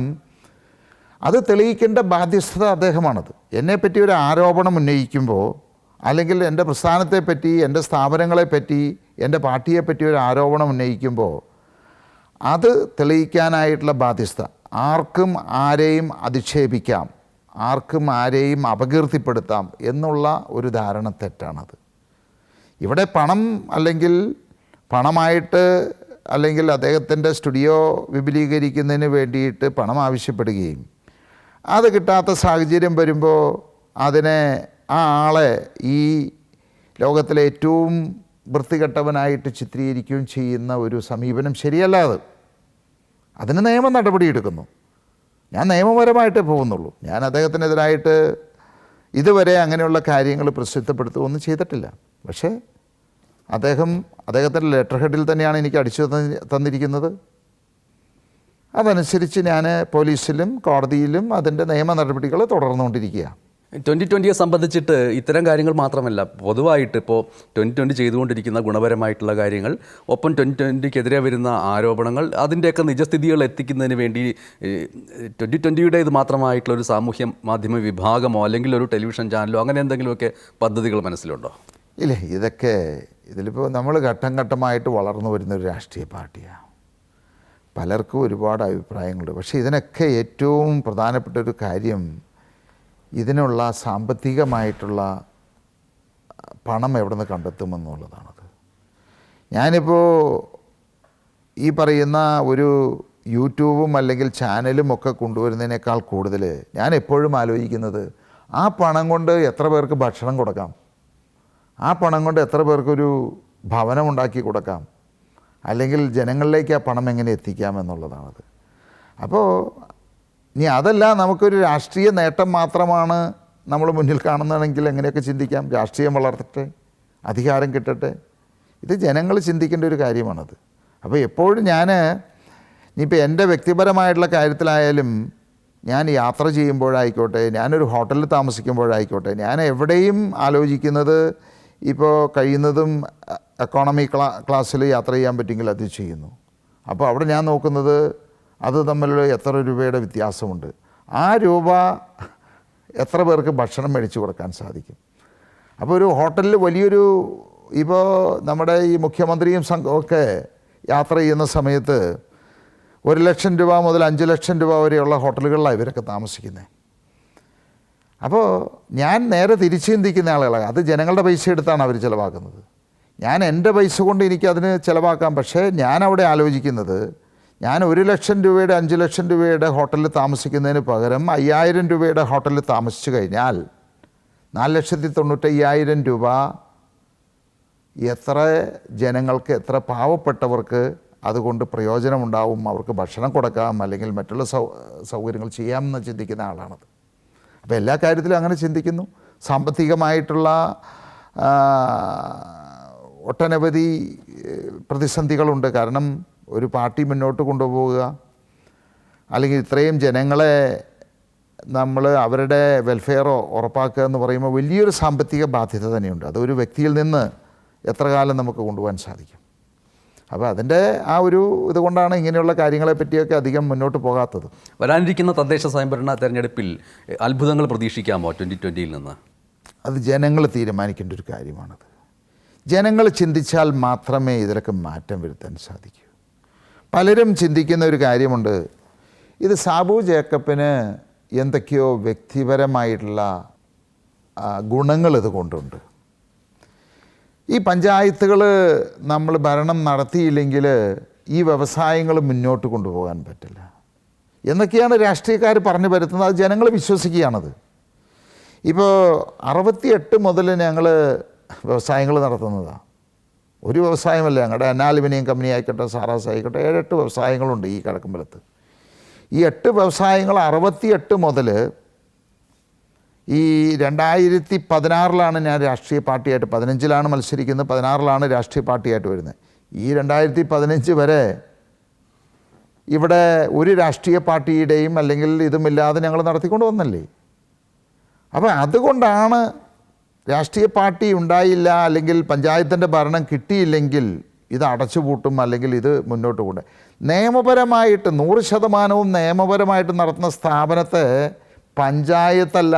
അത് തെളിയിക്കേണ്ട ബാധ്യസ്ഥത അദ്ദേഹമാണത്. എന്നെപ്പറ്റി ഒരു ആരോപണം ഉന്നയിക്കുമ്പോൾ, അല്ലെങ്കിൽ എൻ്റെ പ്രസ്ഥാനത്തെപ്പറ്റി, എൻ്റെ സ്ഥാപനങ്ങളെപ്പറ്റി, എൻ്റെ പാർട്ടിയെപ്പറ്റി ഒരു ആരോപണം ഉന്നയിക്കുമ്പോൾ അത് തെളിയിക്കാനായിട്ടുള്ള ബാധ്യസ്ഥ. ആർക്കും ആരെയും അധിക്ഷേപിക്കാം, ആർക്കും ആരെയും അപകീർത്തിപ്പെടുത്താം എന്നുള്ള ഒരു ധാരണ തെറ്റാണത്. ഇവിടെ പണം, അല്ലെങ്കിൽ പണമായിട്ട്, അല്ലെങ്കിൽ അദ്ദേഹത്തിൻ്റെ സ്റ്റുഡിയോ വിപുലീകരിക്കുന്നതിന് വേണ്ടിയിട്ട് പണം ആവശ്യപ്പെടുകയും അത് കിട്ടാത്ത സാഹചര്യം വരുമ്പോൾ ആ ആളെ ഈ ലോകത്തിലെ ഏറ്റവും വൃത്തികെട്ടവനായിട്ട് ചിത്രീകരിക്കുകയും ചെയ്യുന്ന ഒരു സമീപനം ശരിയല്ല. അതിന് നിയമ നടപടിയെടുക്കുന്നു. ഞാൻ നിയമപരമായിട്ടേ പോകുന്നുള്ളൂ. ഞാൻ അദ്ദേഹത്തിനെതിരായിട്ട് ഇതുവരെ അങ്ങനെയുള്ള കാര്യങ്ങൾ പ്രസിദ്ധപ്പെടുത്തുകയൊന്നും ചെയ്തിട്ടില്ല. പക്ഷേ അദ്ദേഹത്തിൻ്റെ ലെറ്റർ ഹെഡിൽ തന്നെയാണ് എനിക്ക് അടിച്ചു തന്നിരിക്കുന്നത്. അതനുസരിച്ച് ഞാൻ പോലീസിലും കോടതിയിലും അതിൻ്റെ നിയമ നടപടികൾ തുടർന്നുകൊണ്ടിരിക്കുക. 2020 സംബന്ധിച്ചിട്ട് ഇത്തരം കാര്യങ്ങൾ മാത്രമല്ല, പൊതുവായിട്ട് ഇപ്പോൾ 2020 ചെയ്തുകൊണ്ടിരിക്കുന്ന ഗുണപരമായിട്ടുള്ള കാര്യങ്ങൾ, ഒപ്പം 2020-ക്കെതിരെ വരുന്ന ആരോപണങ്ങൾ, അതിൻ്റെയൊക്കെ നിജസ്ഥിതികൾ എത്തിക്കുന്നതിന് വേണ്ടി 2020-യുടെ ഇത് മാത്രമായിട്ടുള്ള ഒരു സാമൂഹ്യ മാധ്യമ വിഭാഗമോ അല്ലെങ്കിൽ ഒരു ടെലിവിഷൻ ചാനലോ അങ്ങനെ എന്തെങ്കിലുമൊക്കെ പദ്ധതികൾ മനസ്സിലുണ്ടോ? ഇല്ല, ഇതിലിപ്പോൾ നമ്മൾ ഘട്ടം ഘട്ടമായിട്ട് വളർന്നു വരുന്നൊരു രാഷ്ട്രീയ പാർട്ടിയാണ്. പലർക്കും ഒരുപാട് അഭിപ്രായങ്ങളുണ്ട്. പക്ഷേ ഇതിനൊക്കെ ഏറ്റവും പ്രധാനപ്പെട്ട ഒരു കാര്യം, ഇതിനുള്ള സാമ്പത്തികമായിട്ടുള്ള പണം എവിടെ നിന്ന് കണ്ടെത്തുമെന്നുള്ളതാണത്. ഞാനിപ്പോൾ ഈ പറയുന്ന ഒരു യൂട്യൂബും അല്ലെങ്കിൽ ചാനലും ഒക്കെ കൊണ്ടുവരുന്നതിനേക്കാൾ കൂടുതൽ ഞാൻ എപ്പോഴും ആലോചിക്കുന്നത്, ആ പണം കൊണ്ട് എത്ര പേർക്ക് ഭക്ഷണം കൊടുക്കാം, ആ പണം കൊണ്ട് എത്ര പേർക്കൊരു ഭവനം ഉണ്ടാക്കി കൊടുക്കാം, അല്ലെങ്കിൽ ജനങ്ങളിലേക്ക് ആ പണം എങ്ങനെ എത്തിക്കാം എന്നുള്ളതാണത്. അപ്പോൾ ഇനി അതല്ല നമുക്കൊരു രാഷ്ട്രീയ നേട്ടം മാത്രമാണ് നമ്മൾ മുന്നിൽ കാണുന്നതെങ്കിൽ എങ്ങനെയൊക്കെ ചിന്തിക്കാം. രാഷ്ട്രീയം വളർത്തട്ടെ, അധികാരം കിട്ടട്ടെ, ഇത് ജനങ്ങൾ ചിന്തിക്കേണ്ട ഒരു കാര്യമാണത്. അപ്പോൾ എപ്പോഴും ഇനിയിപ്പോൾ എൻ്റെ വ്യക്തിപരമായിട്ടുള്ള കാര്യത്തിലായാലും ഞാൻ യാത്ര ചെയ്യുമ്പോഴായിക്കോട്ടെ, ഞാനൊരു ഹോട്ടലിൽ താമസിക്കുമ്പോഴായിക്കോട്ടെ, ഞാൻ എവിടെയും ആലോചിക്കുന്നത് ഇപ്പോൾ കഴിയുന്നതും എക്കോണമി ക്ലാസ്സിൽ യാത്ര ചെയ്യാൻ പറ്റുമെങ്കിൽ അത് ചെയ്യുന്നു. അപ്പോൾ അവിടെ ഞാൻ നോക്കുന്നത് അത് തമ്മിൽ എത്ര രൂപയുടെ വ്യത്യാസമുണ്ട്, ആ രൂപ എത്ര പേർക്ക് ഭക്ഷണം മേടിച്ചു കൊടുക്കാൻ സാധിക്കും. അപ്പോൾ ഒരു ഹോട്ടലിൽ വലിയൊരു ഇപ്പോൾ നമ്മുടെ ഈ മുഖ്യമന്ത്രിയും സംഘമൊക്കെ യാത്ര ചെയ്യുന്ന സമയത്ത് 1 ലക്ഷം രൂപ മുതൽ 5 ലക്ഷം രൂപ വരെയുള്ള ഹോട്ടലുകളിലാണ് ഇവരൊക്കെ താമസിക്കുന്നത്. അപ്പോൾ ഞാൻ നേരെ തിരിച്ചു ചിന്തിക്കുന്ന ആളുകളാണ്. അത് ജനങ്ങളുടെ പൈസ എടുത്താണ് അവർ ചിലവാക്കുന്നത്. ഞാൻ എൻ്റെ പൈസ കൊണ്ട് എനിക്കതിന് ചിലവാക്കാം. പക്ഷേ ഞാൻ അവിടെ ആലോചിക്കുന്നത്, ഞാൻ 1 ലക്ഷം രൂപയുടെ 5 ലക്ഷം രൂപയുടെ ഹോട്ടലിൽ താമസിക്കുന്നതിന് പകരം 5000 രൂപയുടെ ഹോട്ടലിൽ താമസിച്ചു കഴിഞ്ഞാൽ 4,95,000 രൂപ എത്ര ജനങ്ങൾക്ക്, എത്ര പാവപ്പെട്ടവർക്ക് അതുകൊണ്ട് പ്രയോജനമുണ്ടാവും, അവർക്ക് ഭക്ഷണം കൊടുക്കാം, അല്ലെങ്കിൽ മറ്റുള്ള സൗകര്യങ്ങൾ ചെയ്യാമെന്ന് ചിന്തിക്കുന്ന ആളാണത്. അപ്പോൾ എല്ലാ കാര്യത്തിലും അങ്ങനെ ചിന്തിക്കുന്നു. സാമ്പത്തികമായിട്ടുള്ള ഒട്ടനവധി പ്രതിസന്ധികളുണ്ട്. കാരണം ഒരു പാർട്ടി മുന്നോട്ട് കൊണ്ടുപോവുക, അല്ലെങ്കിൽ ഇത്രയും ജനങ്ങളെ നമ്മൾ അവരുടെ വെൽഫെയറോ ഉറപ്പാക്കുക എന്ന് പറയുമ്പോൾ വലിയൊരു സാമ്പത്തിക ബാധ്യത തന്നെയുണ്ട്. അതൊരു വ്യക്തിയിൽ നിന്ന് എത്ര കാലം നമുക്ക് കൊണ്ടുപോകാൻ സാധിക്കും. അപ്പോൾ അതിൻ്റെ ആ ഒരു ഇതുകൊണ്ടാണ് ഇങ്ങനെയുള്ള കാര്യങ്ങളെ പറ്റിയൊക്കെ അധികം മുന്നോട്ട് പോകാത്തത്. വരാനിരിക്കുന്ന തദ്ദേശ സ്വയംഭരണ തെരഞ്ഞെടുപ്പിൽ അത്ഭുതങ്ങൾ പ്രതീക്ഷിക്കാമോ 2020-ൽ നിന്ന്? അത് ജനങ്ങൾ തീരുമാനിക്കേണ്ട ഒരു കാര്യമാണത്. ജനങ്ങൾ ചിന്തിച്ചാൽ മാത്രമേ ഇതിലൊക്കെ മാറ്റം വരുത്താൻ സാധിക്കൂ. പലരും ചിന്തിക്കുന്ന ഒരു കാര്യമുണ്ട്, ഇത് സാബു ജേക്കബിന് എന്തൊക്കെയോ വ്യക്തിപരമായിട്ടുള്ള ഗുണങ്ങൾ ഇത് കൊണ്ടുണ്ട്. ഈ പഞ്ചായത്തുകൾ നമ്മൾ ഭരണം നടത്തിയില്ലെങ്കിൽ ഈ വ്യവസായങ്ങൾ മുന്നോട്ട് കൊണ്ടുപോകാൻ പറ്റില്ല എന്നൊക്കെയാണ് രാഷ്ട്രീയക്കാർ പറഞ്ഞു വരുത്തുന്നത്. അത് ജനങ്ങൾ വിശ്വസിക്കുകയാണത്. ഇപ്പോൾ 68 മുതൽ ഞങ്ങൾ വ്യവസായങ്ങൾ നടത്തുന്നതാണ്. ഒരു വ്യവസായമല്ല, ഞങ്ങളുടെ അനാലുമിനിയം കമ്പനി ആയിക്കോട്ടെ, സാറാസ് ആയിക്കോട്ടെ, 7-8 വ്യവസായങ്ങളുണ്ട് ഈ കിഴക്കുമ്പലത്ത്. ഈ 8 വ്യവസായങ്ങൾ 68 മുതൽ ഈ 2016 ഞാൻ രാഷ്ട്രീയ പാർട്ടിയായിട്ട്, 15-ലാണ് മത്സരിക്കുന്നത്, 16-ലാണ് രാഷ്ട്രീയ പാർട്ടിയായിട്ട് വരുന്നത്. ഈ 2015 വരെ ഇവിടെ ഒരു രാഷ്ട്രീയ പാർട്ടിയുടെയും അല്ലെങ്കിൽ ഇതുമില്ലാതെ ഞങ്ങൾ നടത്തിക്കൊണ്ട് വന്നല്ലേ. അപ്പോൾ അതുകൊണ്ടാണ് രാഷ്ട്രീയ പാർട്ടി ഉണ്ടായില്ല, അല്ലെങ്കിൽ പഞ്ചായത്തിൻ്റെ ഭരണം കിട്ടിയില്ലെങ്കിൽ ഇത് അടച്ചുപൂട്ടും, അല്ലെങ്കിൽ ഇത് മുന്നോട്ട് കൊണ്ട് നിയമപരമായിട്ട് 100% നിയമപരമായിട്ട് നടത്തുന്ന സ്ഥാപനത്തെ പഞ്ചായത്തല്ല,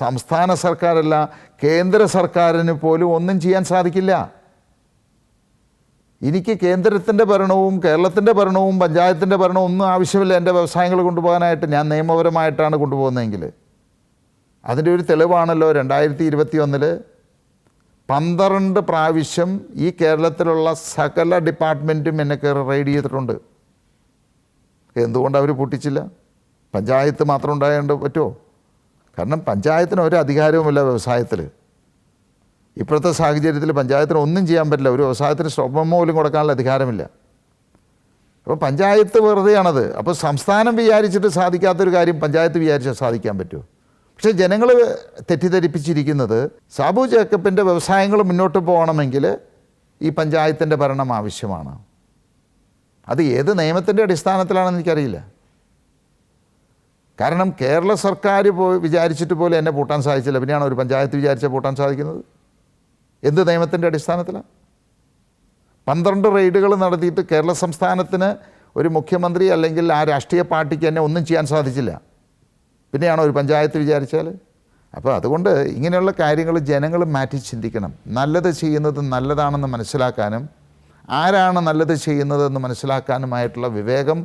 സംസ്ഥാന സർക്കാരല്ല, കേന്ദ്ര സർക്കാരിന് പോലും ഒന്നും ചെയ്യാൻ സാധിക്കില്ല. എനിക്ക് കേന്ദ്രത്തിൻ്റെ ഭരണവും കേരളത്തിൻ്റെ ഭരണവും പഞ്ചായത്തിൻ്റെ ഭരണവും ഒന്നും ആവശ്യമില്ല എൻ്റെ വ്യവസായങ്ങൾ കൊണ്ടുപോകാനായിട്ട്. ഞാൻ നിയമപരമായിട്ടാണ് കൊണ്ടുപോകുന്നതെങ്കിൽ അതിൻ്റെ ഒരു തെളിവാണല്ലോ 2021 12 പ്രാവശ്യം ഈ കേരളത്തിലുള്ള സകല ഡിപ്പാർട്ട്മെൻറ്റും എന്നെ കയറി റെയ്ഡ് ചെയ്തിട്ടുണ്ട്. എന്തുകൊണ്ട് അവർ പൊട്ടിച്ചില്ല? പഞ്ചായത്ത് മാത്രം ഉണ്ടായതുകൊണ്ട് പറ്റുമോ? കാരണം പഞ്ചായത്തിന് ഒരു അധികാരവുമില്ല വ്യവസായത്തിൽ. ഇപ്പോഴത്തെ സാഹചര്യത്തിൽ പഞ്ചായത്തിന് ഒന്നും ചെയ്യാൻ പറ്റില്ല. ഒരു വ്യവസായത്തിന് സ്വപ്നം പോലും കൊടുക്കാനുള്ള അധികാരമില്ല. അപ്പോൾ പഞ്ചായത്ത് വെറുതെയാണത്. അപ്പോൾ സംസ്ഥാനം വിചാരിച്ചിട്ട് സാധിക്കാത്തൊരു കാര്യം പഞ്ചായത്ത് വിചാരിച്ചാൽ സാധിക്കാൻ പറ്റുമോ? പക്ഷേ ജനങ്ങൾ തെറ്റിദ്ധരിപ്പിച്ചിരിക്കുന്നത് സാബു ജേക്കബിൻ്റെ വ്യവസായങ്ങൾ മുന്നോട്ട് പോകണമെങ്കിൽ ഈ പഞ്ചായത്തിൻ്റെ ഭരണം ആവശ്യമാണ്. അത് ഏത് നിയമത്തിൻ്റെ അടിസ്ഥാനത്തിലാണെന്ന് എനിക്കറിയില്ല. കാരണം കേരള സർക്കാർ വിചാരിച്ചിട്ട് പോലും എന്നെ പൂട്ടാൻ സാധിച്ചില്ല. പിന്നെയാണ് ഒരു പഞ്ചായത്ത് വിചാരിച്ചാൽ പൂട്ടാൻ സാധിക്കുന്നത്? എന്ത് നിയമത്തിൻ്റെ അടിസ്ഥാനത്തിലാണ്? 12 റെയ്ഡുകൾ നടത്തിയിട്ട് കേരള സംസ്ഥാനത്തിന് ഒരു മുഖ്യമന്ത്രി അല്ലെങ്കിൽ ആ രാഷ്ട്രീയ പാർട്ടിക്ക് തന്നെ ഒന്നും ചെയ്യാൻ സാധിച്ചില്ല. പിന്നെയാണോ ഒരു പഞ്ചായത്ത് വിചാരിച്ചാൽ? അപ്പോൾ അതുകൊണ്ട് ഇങ്ങനെയുള്ള കാര്യങ്ങൾ ജനങ്ങൾ മാറ്റി ചിന്തിക്കണം. നല്ലത് ചെയ്യുന്നത് നല്ലതാണെന്ന് മനസ്സിലാക്കാനും ആരാണ് നല്ലത് ചെയ്യുന്നതെന്ന് മനസ്സിലാക്കാനുമായിട്ടുള്ള വിവേകം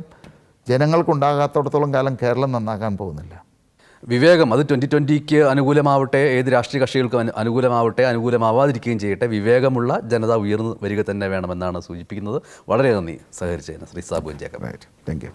ജനങ്ങൾക്കുണ്ടാകാത്തിടത്തോളം കാലം കേരളം നന്നാക്കാൻ പോകുന്നില്ല. വിവേകം അത് 2020-ക്ക് അനുകൂലമാവട്ടെ, ഏത് രാഷ്ട്രീയ കക്ഷികൾക്കും അനുകൂലമാവട്ടെ, അനുകൂലമാവാതിരിക്കുകയും ചെയ്യട്ടെ, വിവേകമുള്ള ജനത ഉയർന്നു വരിക തന്നെ വേണമെന്നാണ് സൂചിപ്പിക്കുന്നത്. വളരെ നന്ദി സഹകരിച്ചതിന് Shri Sabu Jacob. Thank you.